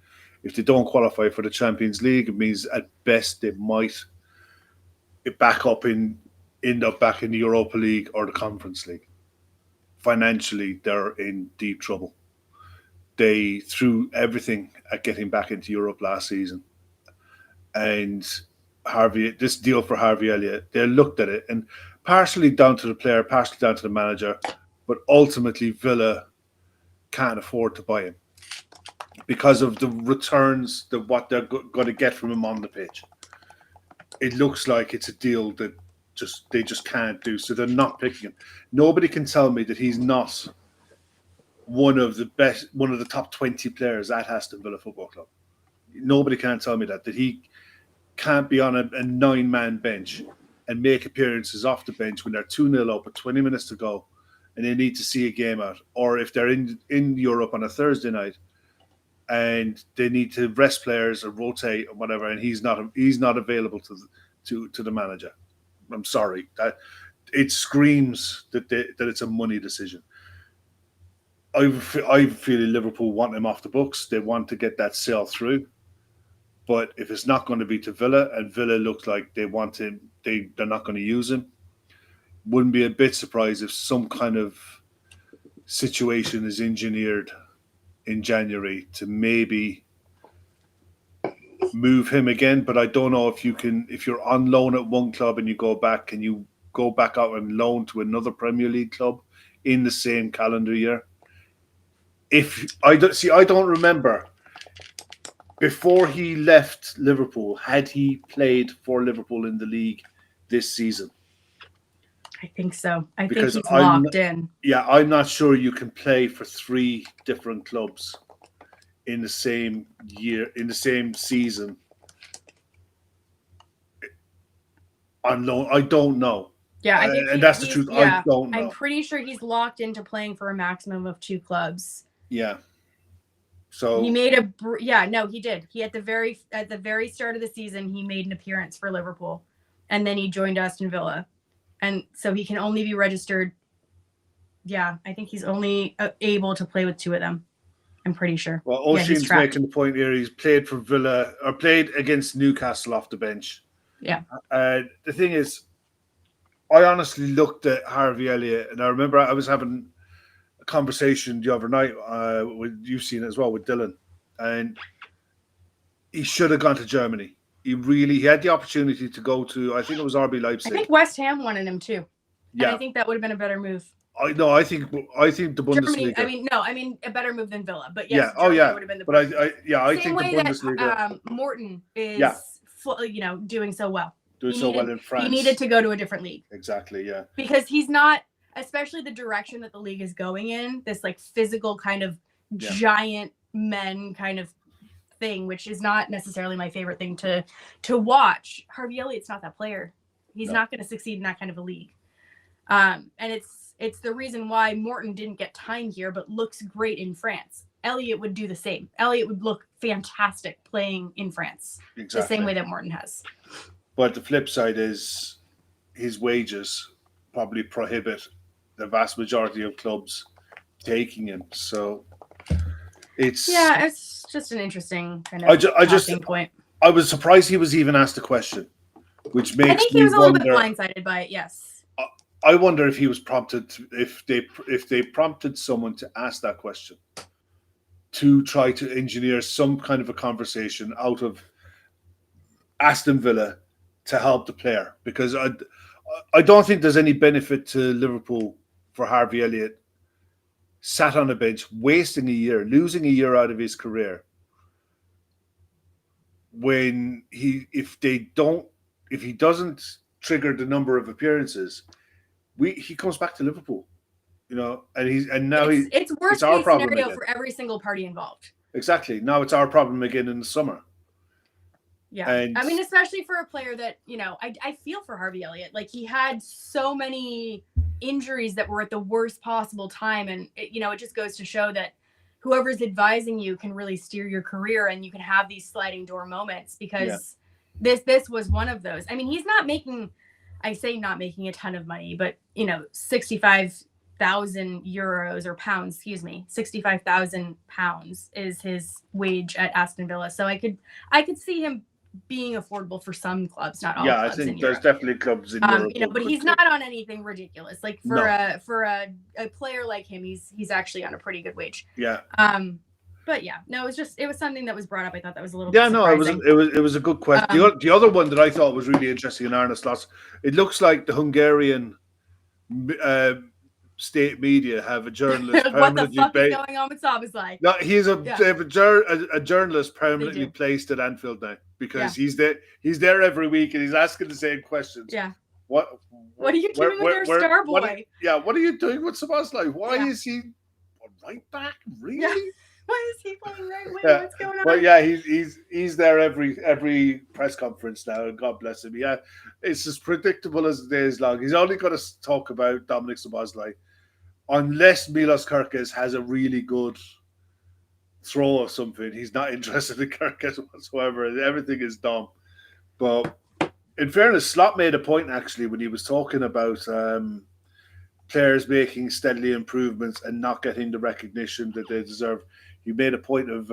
If they don't qualify for the Champions League, it means at best they might end up back in the Europa League or the Conference League. Financially, they're in deep trouble. They threw everything at getting back into Europe last season. And this deal for Harvey Elliott, they looked at it, and partially down to the player, partially down to the manager, but ultimately Villa can't afford to buy him because of the returns, what they're going to get from him on the pitch. It looks like it's a deal that they just can't do. So they're not picking him. Nobody can tell me that he's not one of the top 20 players at Aston Villa Football Club. Nobody can tell me that he can't be on a 9-man bench and make appearances off the bench when they're 2-0 up with 20 minutes to go and they need to see a game out. Or if they're in Europe on a Thursday night and they need to rest players or rotate or whatever, and he's not available to the manager. I'm sorry. That it screams that it's a money decision. I feel Liverpool want him off the books. They want to get that sale through. But if it's not going to be to Villa, and Villa looks like they want him, they're not going to use him. Wouldn't be a bit surprised if some kind of situation is engineered in January to maybe move him again. But I don't know if you're on loan at one club and you go back, can you go back out and loan to another Premier League club in the same calendar year? I don't remember. Before he left Liverpool, had he played for Liverpool in the league this season? I think so. I think he's locked in. Yeah, I'm not sure you can play for 3 different clubs in the same year, in the same season on loan. I don't know. Yeah, I think and that's the truth. Yeah, I don't know. I'm pretty sure he's locked into playing for a maximum of 2 clubs. Yeah. So he made he did. He at the very start of the season, he made an appearance for Liverpool, and then he joined Aston Villa, and so he can only be registered. Yeah, I think he's only able to play with 2 of them. I'm pretty sure. Well, Oisin's making the point here. He's played for Villa or played against Newcastle off the bench. Yeah. The thing is, I honestly looked at Harvey Elliott, and I remember I was having a conversation the other night you've seen it as well with Dylan, and he should have gone to Germany. He had the opportunity to go to, I think it was RB Leipzig. I think West Ham wanted him too. Yeah, and I think that would have been a better move. I think the Bundesliga. Germany, I mean a better move than Villa, but yeah, yes, Germany would have been the but I think the Bundesliga. That, Morton is doing so well. Well in France. He needed to go to a different league. Exactly, yeah. Because he's not, especially the direction that the league is going in, this like physical kind of giant men kind of thing, which is not necessarily my favorite thing to watch. Harvey Elliott's not that player. He's not going to succeed in that kind of a league. And it's the reason why Morton didn't get time here, but looks great in France. Elliott would do the same. Elliott would look fantastic playing in France. Exactly. The same way that Morton has. But the flip side is his wages probably prohibit the vast majority of clubs taking him. So it's just an interesting kind of point. I was surprised he was even asked the question, which makes me wonder. I think he was a little bit blindsided by it. Yes. I wonder if he was prompted, if they prompted someone to ask that question, to try to engineer some kind of a conversation out of Aston Villa to help the player, because I don't think there's any benefit to Liverpool for Harvey Elliott sat on a bench, wasting a year, losing a year out of his career. When if he doesn't trigger the number of appearances, he comes back to Liverpool, and now it's worst case scenario for every single party involved. Exactly. Now it's our problem again in the summer. Yeah, and I mean, especially for a player that, I feel for Harvey Elliott. Like, he had so many injuries that were at the worst possible time. And, it just goes to show that whoever's advising you can really steer your career, and you can have these sliding door moments, because this was one of those. I mean, he's not making a ton of money, but, 65,000 euros or pounds, 65,000 pounds is his wage at Aston Villa. So I could see him being affordable for some clubs, not all clubs. Yeah, I think there's definitely clubs in Europe. But he's not on anything ridiculous. Like for a player like him, he's actually on a pretty good wage. Yeah. But yeah, no, it was something that was brought up. I thought that was a little surprising. It was a good question. The other one that I thought was really interesting in Arne Slot's, it looks like the Hungarian state media have a journalist permanently what the fuck is going on with Szoboszlai? No, they have a journalist permanently placed at Anfield now, because he's there every week and he's asking the same questions. Yeah. What are you doing with their star boy? What are you doing with Szoboszlai? Why Yeah. is he a right back? Really? Yeah. Why is he playing right wing? Yeah. What's going on? Well, yeah, he's there every press conference now, and God bless him. Yeah, it's as predictable as the day is long. He's only going to talk about Dominic Szoboszlai unless Milos Kerkez has a really good throw or something. He's not interested in Kerkez whatsoever. Everything is dumb. But in fairness, Slot made a point actually when he was talking about players making steadily improvements and not getting the recognition that they deserve. He made a point of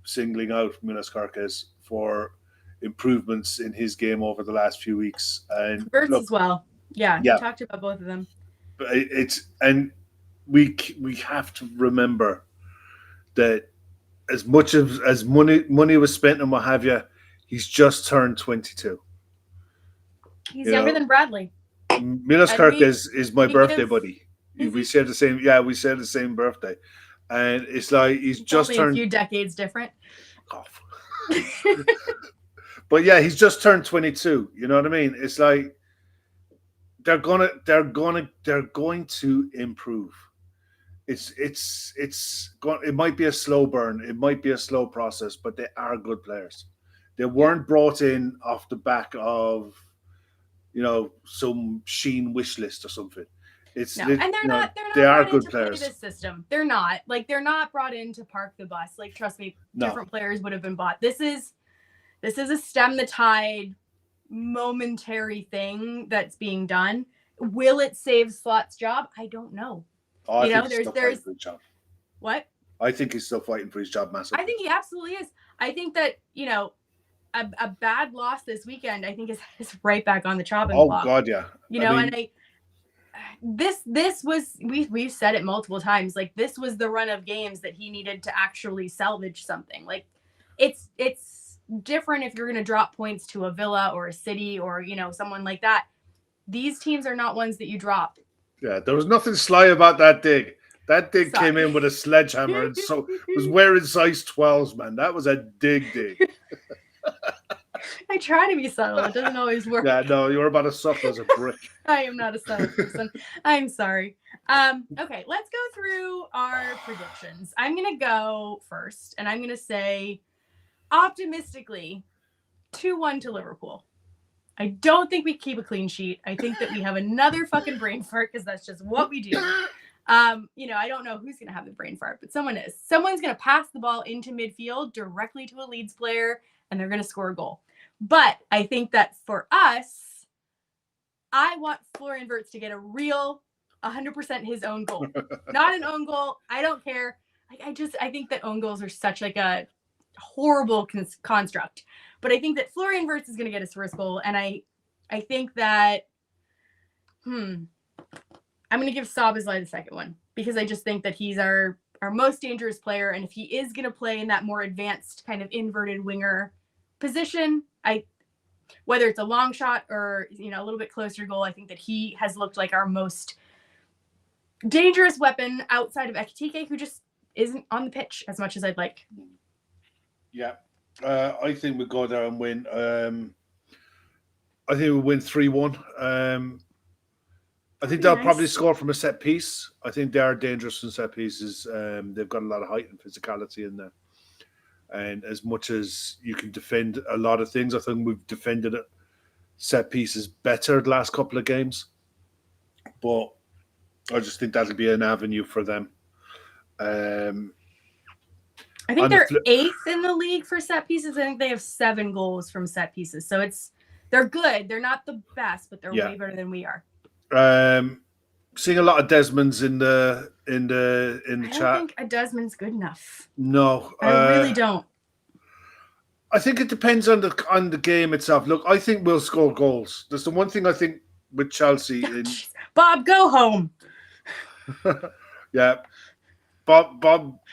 singling out Milos Kerkez for improvements in his game over the last few weeks. And Birds as well. Yeah, yeah, he talked about both of them. But we have to remember that as much as money was spent and what have you, he's just turned 22. He's younger than Bradley. Milos Kerkez is my birthday buddy. We share the same. Yeah, we share the same birthday, and it's like he's just only turned a few decades different. But yeah, he's just turned 22. You know what I mean? It's like they're going to improve. It might be a slow burn, it might be a slow process, but they are good players. They weren't brought in off the back of some Sheen wish list or something. And they're not they are good to players. Play this system. They're not brought in to park the bus. Like, trust me, different players would have been bought. This is a stem the tide momentary thing that's being done. Will it save Slot's job? I don't know. Oh, I think he's still fighting for his job. What? I think he's still fighting for his job massively. I think he absolutely is. I think that, a bad loss this weekend, I think is right back on the chopping block. Oh God, yeah. This was we've said it multiple times. Like, this was the run of games that he needed to actually salvage something. Like, it's different if you're going to drop points to a Villa or a City or someone like that. These teams are not ones that you drop. Yeah, there was nothing sly about that dig. That dig came in with a sledgehammer and so was wearing size 12s, man. That was a dig. I try to be subtle. It doesn't always work. Yeah, no, you're about as subtle as a brick. I am not a subtle person. I'm sorry. Okay, let's go through our predictions. I'm going to go first, and I'm going to say, optimistically, 2-1 to Liverpool. I don't think we keep a clean sheet. I think that we have another fucking brain fart because that's just what we do. I don't know who's going to have the brain fart, but someone is. Someone's going to pass the ball into midfield directly to a Leeds player, and they're going to score a goal. But I think that for us, I want Florian Wirtz to get a real 100% his own goal. Not an own goal. I don't care. I think that own goals are such like a horrible construct. But I think that Florian Wirtz is going to get his first goal. And I think that, I'm going to give Szoboszlai the second one because I just think that he's our most dangerous player. And if he is going to play in that more advanced kind of inverted winger position, whether it's a long shot or, a little bit closer goal, I think that he has looked like our most dangerous weapon outside of Ekitike, who just isn't on the pitch as much as I'd like. Yeah. I think we'll go there and win. I think we'll win 3-1. I think they'll probably score from a set piece. I think they are dangerous from set pieces. They've got a lot of height and physicality in there. And as much as you can defend a lot of things, I think we've defended set pieces better the last couple of games. But I just think that'll be an avenue for them. I think they're 8th in the league for set pieces. I think they have 7 goals from set pieces. So they're good. They're not the best, but they're way better than we are. Seeing a lot of Desmonds in the chat. I don't think a Desmond's good enough. No, I really don't. I think it depends on the game itself. Look, I think we'll score goals. That's the one thing I think with Chelsea. Bob, go home. Yeah, Bob.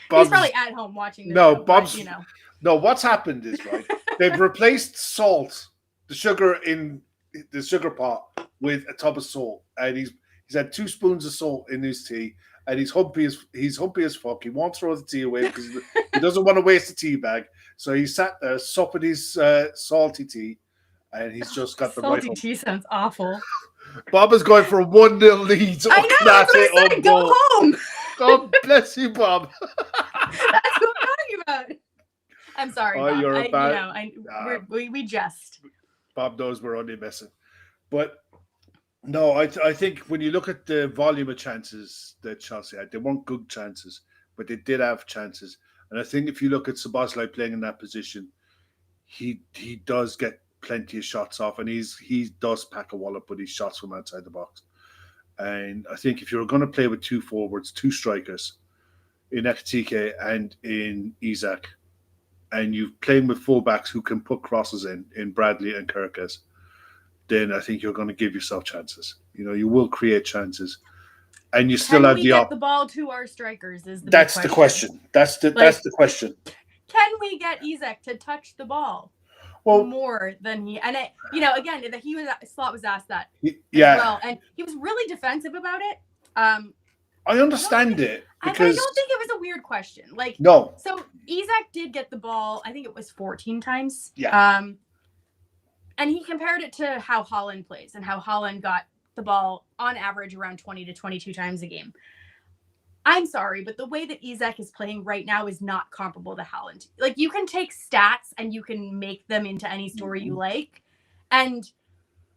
He's probably at home watching this. No, show, Bob's. But, No, what's happened is right. They've replaced salt, the sugar in the sugar pot, with a tub of salt, and he's had 2 spoons of salt in his tea, and he's humpy as fuck. He won't throw the tea away because he doesn't want to waste the tea bag. So he sat there supping his salty tea, and he's just got the Salty rifle. tea sounds awful. Bob is going for a 1-0 lead. I know, that's what I said. Go home. God bless you, Bob. That's what I'm talking about. I'm sorry, Bob. You're a bad... we jest. Bob knows we're only messing. But no, I think when you look at the volume of chances that Chelsea had, they weren't good chances, but they did have chances. And I think if you look at Szoboszlai playing in that position, he does get plenty of shots off, and he does pack a wallop with his shots from outside the box. And I think if you're going to play with two forwards, two strikers, in Ekitike and in Isak, and you're playing with fullbacks who can put crosses in Bradley and Kirkes, then I think you're going to give yourself chances. You will create chances, and you still have the. Can we get the ball to our strikers? That's the question. That's the question. Can we get Isak to touch the ball more than he? And again, Slot was asked that. Yeah. As well, and he was really defensive about it. I understand it because I don't think it was a weird question. No. So Isak did get the ball. I think it was 14 times. Yeah. And he compared it to how Haaland plays and how Haaland got the ball on average around 20 to 22 times a game. I'm sorry, but the way that Isak is playing right now is not comparable to Haaland. You can take stats and you can make them into any story you like. And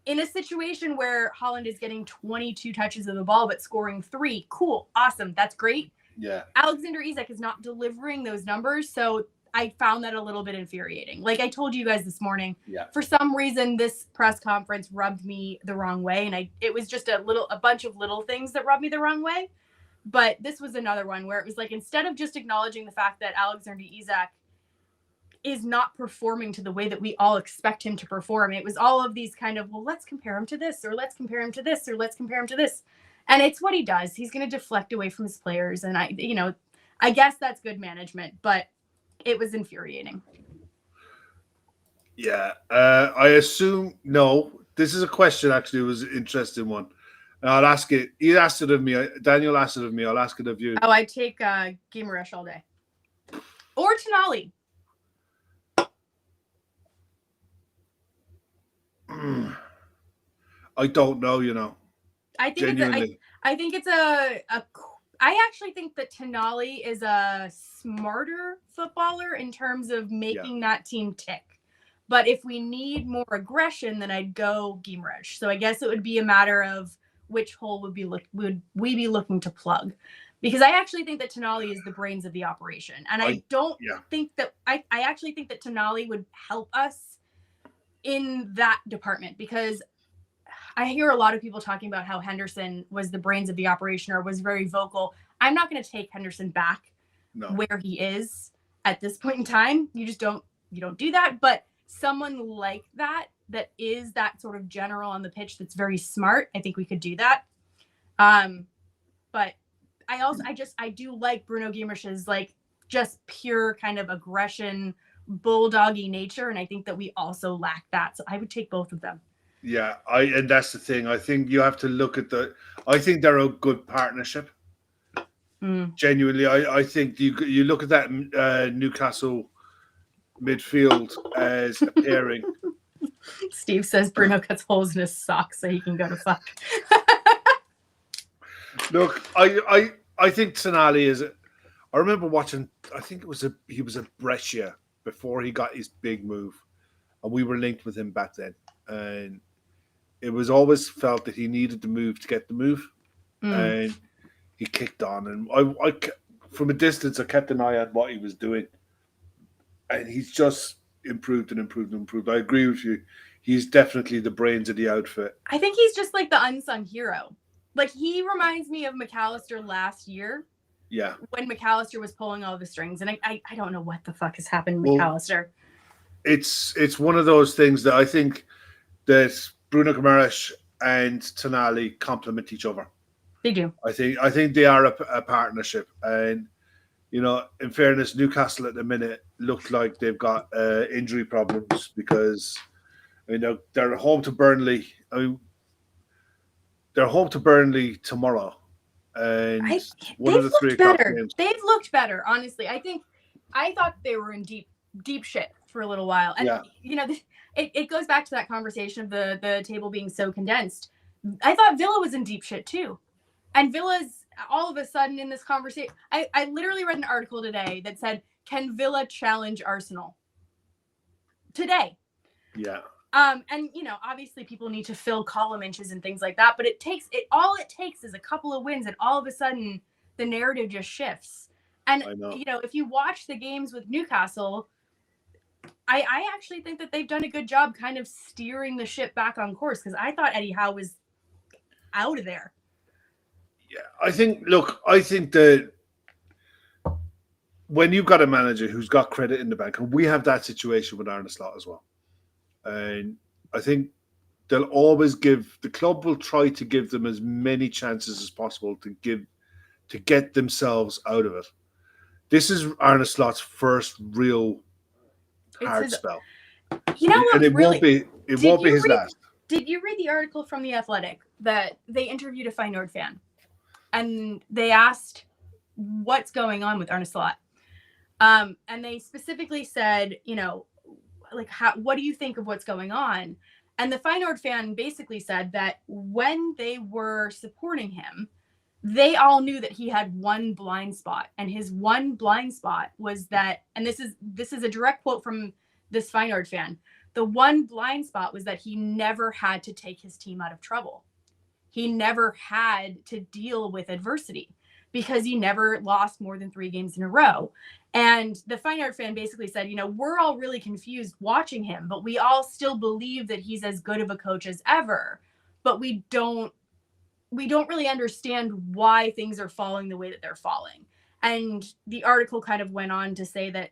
in a situation where Haaland is getting 22 touches of the ball but scoring 3, cool, awesome, that's great. Yeah. Alexander Isak is not delivering those numbers, so I found that a little bit infuriating. Like I told you guys this morning, for some reason this press conference rubbed me the wrong way, and it was just a bunch of little things that rubbed me the wrong way. But this was another one where it was instead of just acknowledging the fact that Alexander Isak is not performing to the way that we all expect him to perform, it was all of these kind of, let's compare him to this, or let's compare him to this, or let's compare him to this. And it's what he does. He's going to deflect away from his players. And I guess that's good management, but it was infuriating. Yeah. I assume, no, this is a question actually. It was an interesting one. I'll ask it. He asked it of me. Daniel asked it of me. I'll ask it of you. Oh, I take Guimaraes all day. Or Tonali. I don't know, I think it's I actually think that Tonali is a smarter footballer in terms of making that team tick. But if we need more aggression, then I'd go Guimaraes. So I guess it would be a matter of which hole would we be looking to plug. Because I actually think that Tonali is the brains of the operation. And I actually think that Tonali would help us in that department, because I hear a lot of people talking about how Henderson was the brains of the operation or was very vocal. I'm not going to take Henderson back where he is at this point in time. You don't do that. But someone like that is that sort of general on the pitch that's very smart, I think we could do that. But I do like Bruno Guimaraes's just pure kind of aggression, bulldoggy nature, and I think that we also lack that. So I would take both of them. Yeah, and that's the thing. I think you have to look at I think they're a good partnership. Genuinely, I think you look at that Newcastle midfield as a pairing. Steve says Bruno cuts holes in his socks so he can go to fuck. Look, I think Tonali is. I remember watching. I think he was at Brescia before he got his big move, and we were linked with him back then. And it was always felt that he needed the move to get the move, and he kicked on. And I from a distance, I kept an eye on what he was doing, and he's just improved and improved and improved. I agree with you. He's definitely the brains of the outfit. I think he's just like the unsung hero. He reminds me of McAllister last year. Yeah. When McAllister was pulling all the strings. And I don't know what the fuck has happened to McAllister. It's one of those things that I think that Bruno Guimaraes and Tonali complement each other. They do. I think they are a partnership. And, in fairness, Newcastle at the minute look like they've got injury problems because, they're home to Burnley. They're home to Burnley tomorrow. And one of the 3 o'clock games. They've looked better, honestly. I thought they were in deep shit for a little while. And, Yeah. It goes back to that conversation of the table being so condensed. I thought Villa was in deep shit too. And Villa's all of a sudden in this conversation. I literally read an article today that said, can Villa challenge Arsenal? Today. Yeah. And obviously people need to fill column inches and things like that, but all it takes is a couple of wins and all of a sudden the narrative just shifts. And if you watch the games with Newcastle, I actually think that they've done a good job kind of steering the ship back on course, because I thought Eddie Howe was out of there. Yeah, I think that when you've got a manager who's got credit in the bank, and we have that situation with Arne Slot as well, and I think the club will try to give them as many chances as possible to get themselves out of it. This is Arne Slot's first real hard spell. You know what? And it won't be his last. Did you read the article from The Athletic that they interviewed a Feyenoord fan? And they asked what's going on with Arne Slot. And they specifically said, what do you think of what's going on? And the Feyenoord fan basically said that when they were supporting him, they all knew that he had one blind spot. And his one blind spot was that, and this is a direct quote from this Feyenoord fan, the one blind spot was that he never had to take his team out of trouble. He never had to deal with adversity because he never lost more than 3 games in a row. And the Feyenoord fan basically said, we're all really confused watching him, but we all still believe that he's as good of a coach as ever. But we don't really understand why things are falling the way that they're falling. And the article kind of went on to say that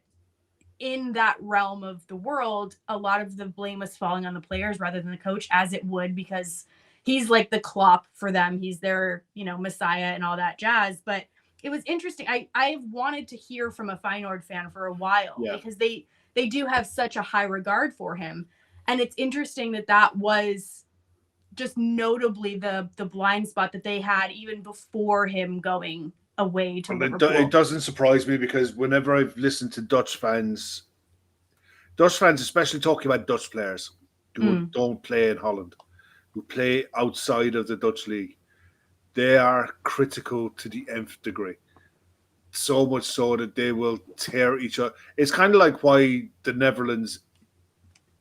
in that realm of the world, a lot of the blame was falling on the players rather than the coach, as it would, because he's like the Klopp for them. He's their, messiah and all that jazz. But it was interesting. I've wanted to hear from a Feyenoord fan for a while because they do have such a high regard for him. And it's interesting that was just notably the blind spot that they had even before him going away to Liverpool. It doesn't surprise me, because whenever I've listened to Dutch fans especially talking about Dutch players who don't play in Holland, who play outside of the Dutch league, they are critical to the nth degree. So much so that they will tear each other. It's kind of like why the Netherlands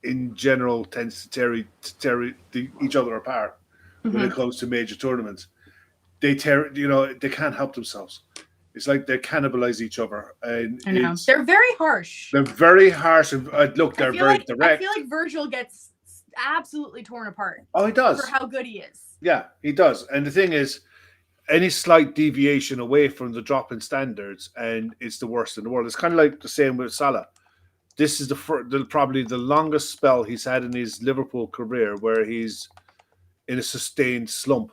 in general tends to tear each other apart when it comes to major tournaments. They they can't help themselves. It's like they cannibalize each other. And I know. They're very harsh. They're very harsh. And look, they're very direct. I feel like Virgil gets absolutely torn apart. Oh, he does. For how good he is. Yeah, he does. And the thing is, any slight deviation away from the drop in standards, and it's the worst in the world. It's kind of like the same with Salah. This is probably the longest spell he's had in his Liverpool career where he's in a sustained slump,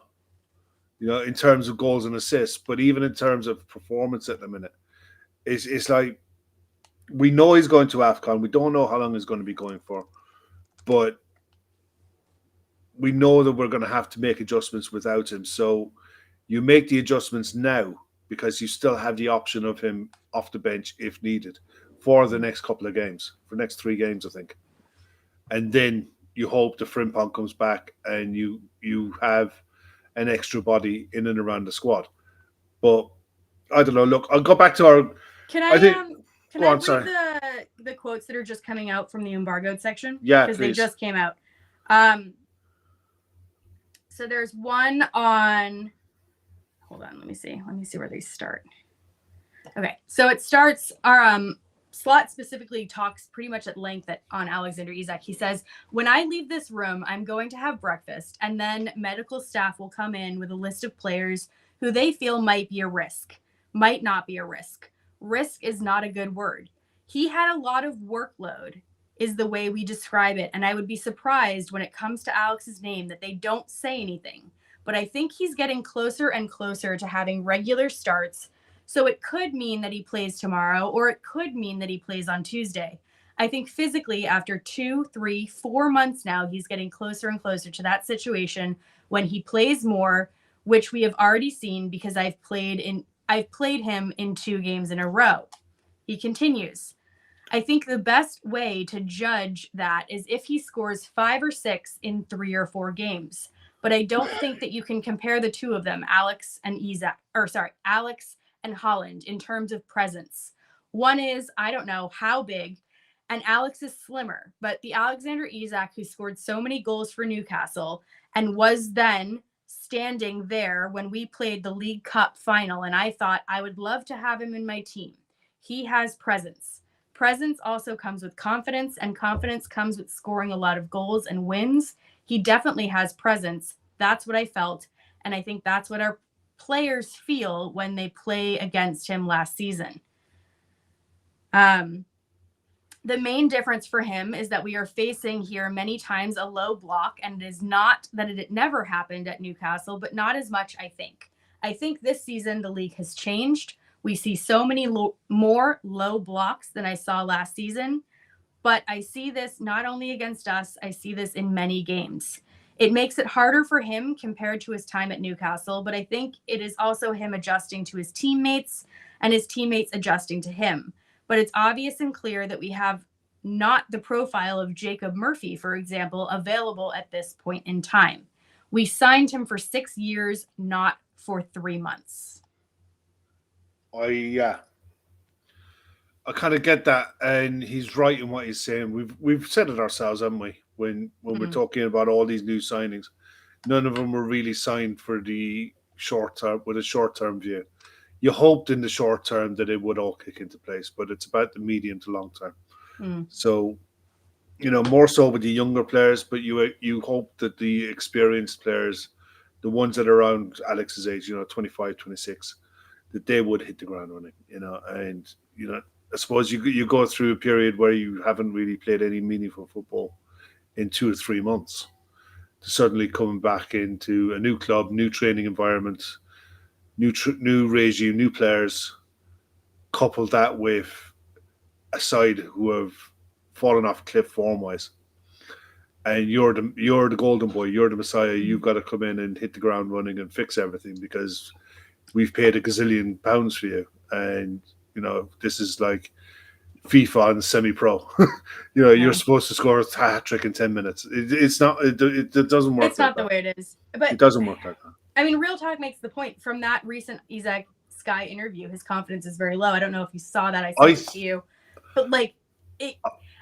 in terms of goals and assists, but even in terms of performance at the minute. It's like, we know he's going to AFCON. We don't know how long he's going to be going for, but we know that we're going to have to make adjustments without him. So you make the adjustments now because you still have the option of him off the bench if needed for the next couple of games, for the next 3 games, I think. And then you hope the Frimpong comes back and you have an extra body in and around the squad. But I don't know. Look, I'll go back to our... Can I read the quotes that are just coming out from the embargoed section? Yeah, because they just came out. So there's one on... Hold on, let me see where they start. Okay, so it starts... Slot specifically talks pretty much at length on Alexander Isak. He says, when I leave this room, I'm going to have breakfast, and then medical staff will come in with a list of players who they feel might be a risk, might not be a risk. Risk is not a good word. He had a lot of workload, is the way we describe it, and I would be surprised when it comes to Alex's name that they don't say anything. But I think he's getting closer and closer to having regular starts. So it could mean that he plays tomorrow, or it could mean that he plays on Tuesday. I think physically, after 2, 3, 4 months now, he's getting closer and closer to that situation when he plays more, which we have already seen because I've played him in 2 games in a row. He continues. I think the best way to judge that is if he scores 5 or 6 in 3 or 4 games. But I don't think that you can compare the two of them, Alex and Holland, in terms of presence. One is, I don't know how big, and Alex is slimmer. But the Alexander Isak, who scored so many goals for Newcastle and was then standing there when we played the League Cup final, and I thought I would love to have him in my team. He has presence. Presence also comes with confidence, and confidence comes with scoring a lot of goals and wins. He definitely has presence. That's what I felt. And I think that's what our players feel when they play against him last season. The main difference for him is that we are facing here many times a low block, and it is not that it never happened at Newcastle, but not as much, I think. I think this season the league has changed. We see so many more low blocks than I saw last season, but I see this not only against us, I see this in many games. It makes it harder for him compared to his time at Newcastle, but I think it is also him adjusting to his teammates and his teammates adjusting to him. But it's obvious and clear that we have not the profile of Jacob Murphy, for example, available at this point in time. We signed him for 6 years, not for 3 months. I kind of get that, and he's right in what he's saying. We've said it ourselves, haven't we? When we're talking about all these new signings, none of them were really signed for the short term with a short term view. You hoped in the short term that it would all kick into place, but it's about the medium to long term. So, more so with the younger players, but you hope that the experienced players, the ones that are around Alex's age, 25, 26, that they would hit the ground running, and, I suppose you go through a period where you haven't really played any meaningful football in 2 or 3 months, to suddenly coming back into a new club, new training environment, new regime, new players, couple that with a side who have fallen off a cliff form-wise, and you're the golden boy, you're the messiah. You've got to come in and hit the ground running and fix everything because we've paid a gazillion pounds for you, and this is like FIFA and semi-pro. You're supposed to score a hat trick in 10 minutes. It's not. It doesn't work. It's not the way it is. But it doesn't work like that. I mean, Real Talk makes the point from that recent Isak Sky interview. His confidence is very low. I don't know if you saw that. I sent it to you, but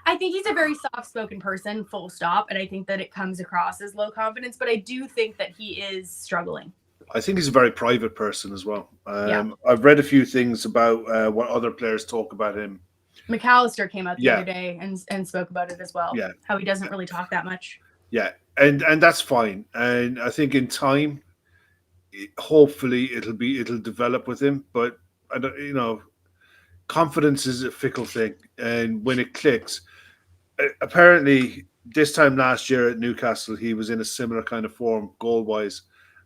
I think he's a very soft-spoken person, full stop, and I think that it comes across as low confidence. But I do think that he is struggling. I think he's a very private person as well. I've read a few things about what other players talk about him. McAllister came out the other day and spoke about it as well. Yeah, how he doesn't really talk that much. Yeah, and that's fine. And I think in time, hopefully it'll develop with him. But I don't, confidence is a fickle thing, and when it clicks, apparently this time last year at Newcastle, he was in a similar kind of form goal wise,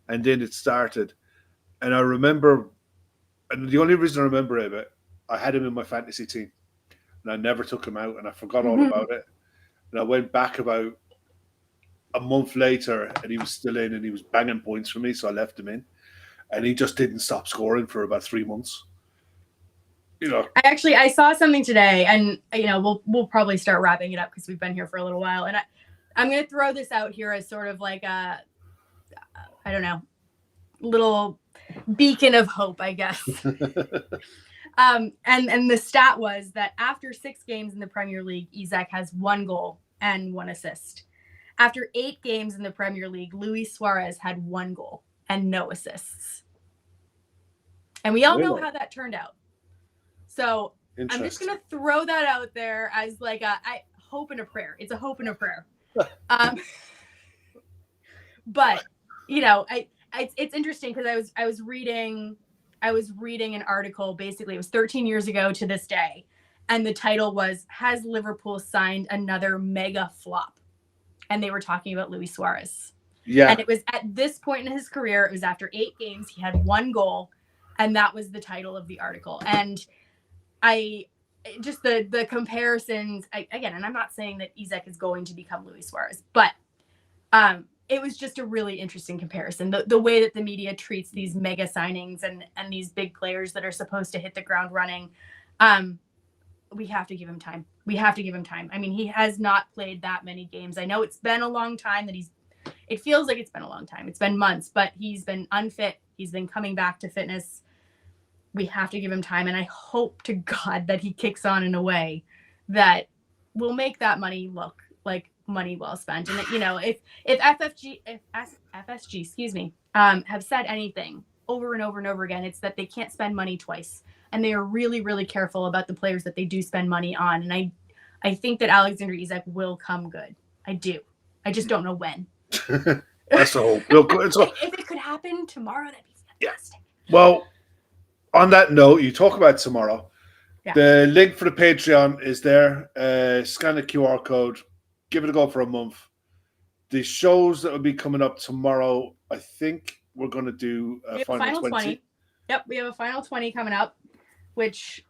and then it started. And I remember, and the only reason I remember it, I had him in my fantasy team, and I never took him out, and I forgot all about it. And I went back about a month later, and he was still in, and he was banging points for me, so I left him in, and he just didn't stop scoring for about 3 months. I saw something today, and we'll probably start wrapping it up because we've been here for a little while, and I'm going to throw this out here as sort of like a, I don't know, little beacon of hope, I guess. And the stat was that after 6 games in the Premier League, Isak has 1 goal and 1 assist. After 8 games in the Premier League, Luis Suarez had 1 goal and no assists. And we all know how that turned out. So I'm just going to throw that out there as like a hope and a prayer. It's a hope and a prayer. But it's interesting because I was reading an article. Basically, it was 13 years ago to this day, and the title was "Has Liverpool Signed Another Mega Flop?" And they were talking about Luis Suarez. Yeah. And it was at this point in his career. It was after 8 games. He had 1 goal, and that was the title of the article. And just the comparisons again, and I'm not saying that Isak is going to become Luis Suarez, but it was just a really interesting comparison. The way that the media treats these mega signings and these big players that are supposed to hit the ground running. We have to give him time. We have to give him time. I mean, he has not played that many games. I know it's been a long time it feels like it's been a long time. It's been months, but he's been unfit. He's been coming back to fitness. We have to give him time. And I hope to God that he kicks on in a way that will make that money look like money well spent. And, if FSG, excuse me, have said anything over and over and over again, it's that they can't spend money twice. And they are really, really careful about the players that they do spend money on. And I think that Alexander Isak will come good. I do. I just don't know when. That's the hope. If it could happen tomorrow, that'd be fantastic. Yeah. Well, on that note, you talk about tomorrow. Yeah. The link for the Patreon is there. Scan the QR code. Give it a go for a month. The shows that will be coming up tomorrow, I think we're going to do a final 20. Yep, we have a final 20 coming up, which,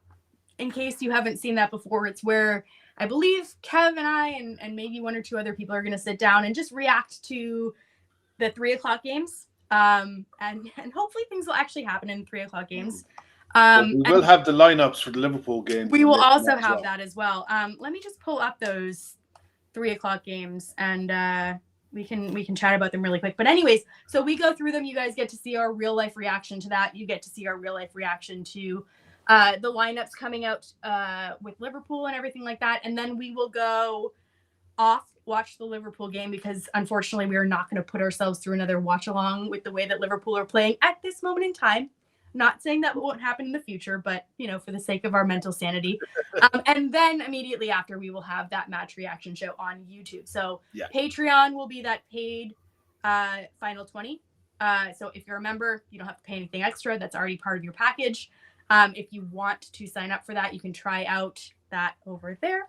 in case you haven't seen that before, it's where I believe Kev and I and maybe one or two other people are going to sit down and just react to the 3 o'clock games. And hopefully things will actually happen in the 3 o'clock games. We will have the lineups for the Liverpool games. We will also have that as well. Let me just pull up those 3 o'clock games and we can chat about them really quick. But anyways, so we go through them. You guys get to see our real life reaction to that. You get to see our real life reaction to the lineups coming out with Liverpool and everything like that. And then we will go off, watch the Liverpool game, because unfortunately we are not going to put ourselves through another watch along with the way that Liverpool are playing at this moment in time. Not saying that won't happen in the future, but, for the sake of our mental sanity. And then immediately after, we will have that match reaction show on YouTube. So Patreon will be that paid final 20. So if you're a member, you don't have to pay anything extra. That's already part of your package. If you want to sign up for that, you can try out that over there.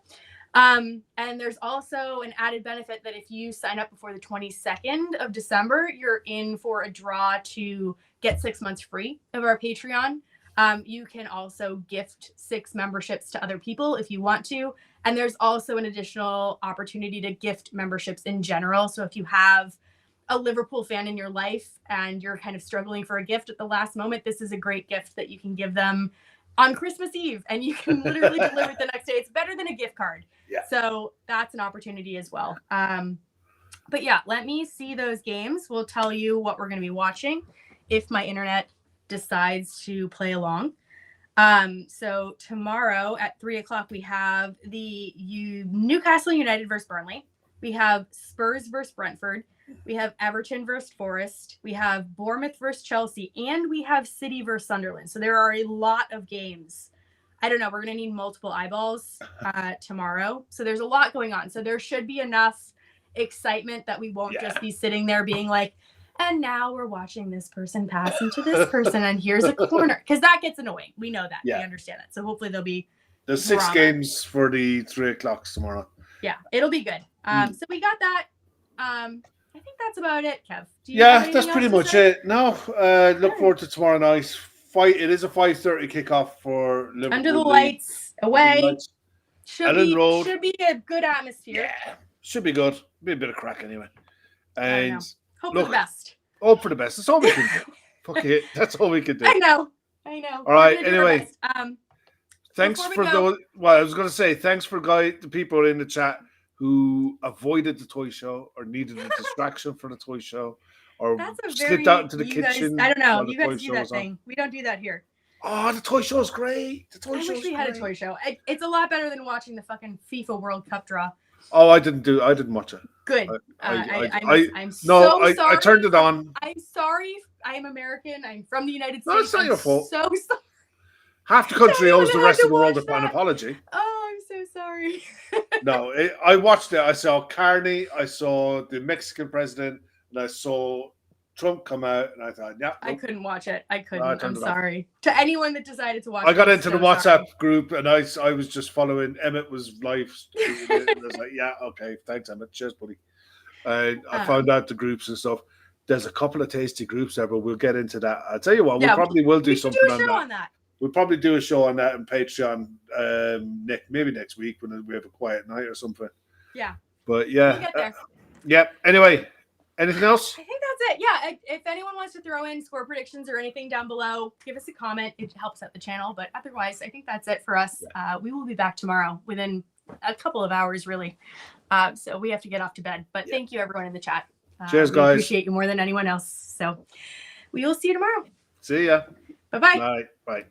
And there's also an added benefit that if you sign up before the 22nd of December, you're in for a draw to get 6 months free of our Patreon. You can also gift 6 memberships to other people if you want to. And there's also an additional opportunity to gift memberships in general. So if you have a Liverpool fan in your life and you're kind of struggling for a gift at the last moment, this is a great gift that you can give them on Christmas Eve, and you can literally deliver it the next day. It's better than a gift card. Yeah. So that's an opportunity as well. But yeah, let me see those games. We'll tell you what we're going to be watching if my internet decides to play along. So tomorrow at 3 o'clock, we have the Newcastle United versus Burnley. We have Spurs versus Brentford. We have Everton versus Forest. We have Bournemouth versus Chelsea. And we have City versus Sunderland. So there are a lot of games. I don't know. We're going to need multiple eyeballs tomorrow. So there's a lot going on. So there should be enough excitement that we won't just be sitting there being like, and now we're watching this person pass into this person. And here's a corner. Because that gets annoying. We know that. Yeah. We understand that. So hopefully there'll be There's 6 games for the 3 o'clocks tomorrow. Yeah, it'll be good. So we got that. I think that's about it, Kev. That's pretty much it. No, look forward to tomorrow night. It is a 5:30 kickoff for Liverpool. Under the lights, away. Elland Road. Should be a good atmosphere. Yeah, should be good. Be a bit of crack anyway. And hope for the best. Hope for the best. That's all we can do. Fuck it. That's all we can do. I know. All right. Anyway, thanks for those. Well, I was going to say thanks for the people in the chat who avoided the toy show or needed a distraction for the toy show or slipped out into the kitchen. I don't know. You guys do that thing. We don't do that here. Oh, the toy show's great. I wish we had a toy show. It's a lot better than watching the fucking FIFA World Cup draw. Oh, I didn't watch it. Good. I'm so sorry. I turned it on. I'm sorry. I'm American. I'm from the United States. No, it's not your fault. So sorry. Half the country owes the rest of the world an apology. Oh, I'm so sorry. No, I watched it. I saw Carney. I saw the Mexican president. And I saw Trump come out. And I thought, I couldn't watch it. I couldn't. I'm sorry. To anyone that decided to watch it. I got into the WhatsApp group and I was just following. Emmett was live tweeting it. And I was like, okay. Thanks, Emmett. Cheers, buddy. I found out the groups and stuff. There's a couple of tasty groups there, but we'll get into that. I'll tell you what, we probably will do something on that. We'll probably do a show on that on Patreon maybe next week when we have a quiet night or something. Yeah. But anyway, anything else? I think that's it. Yeah. If anyone wants to throw in score predictions or anything down below, give us a comment. It helps out the channel. But otherwise, I think that's it for us. We will be back tomorrow within a couple of hours, really. So we have to get off to bed. But thank you, everyone in the chat. Cheers, we guys. Appreciate you more than anyone else. So we will see you tomorrow. See ya. Bye-bye. Bye. Bye.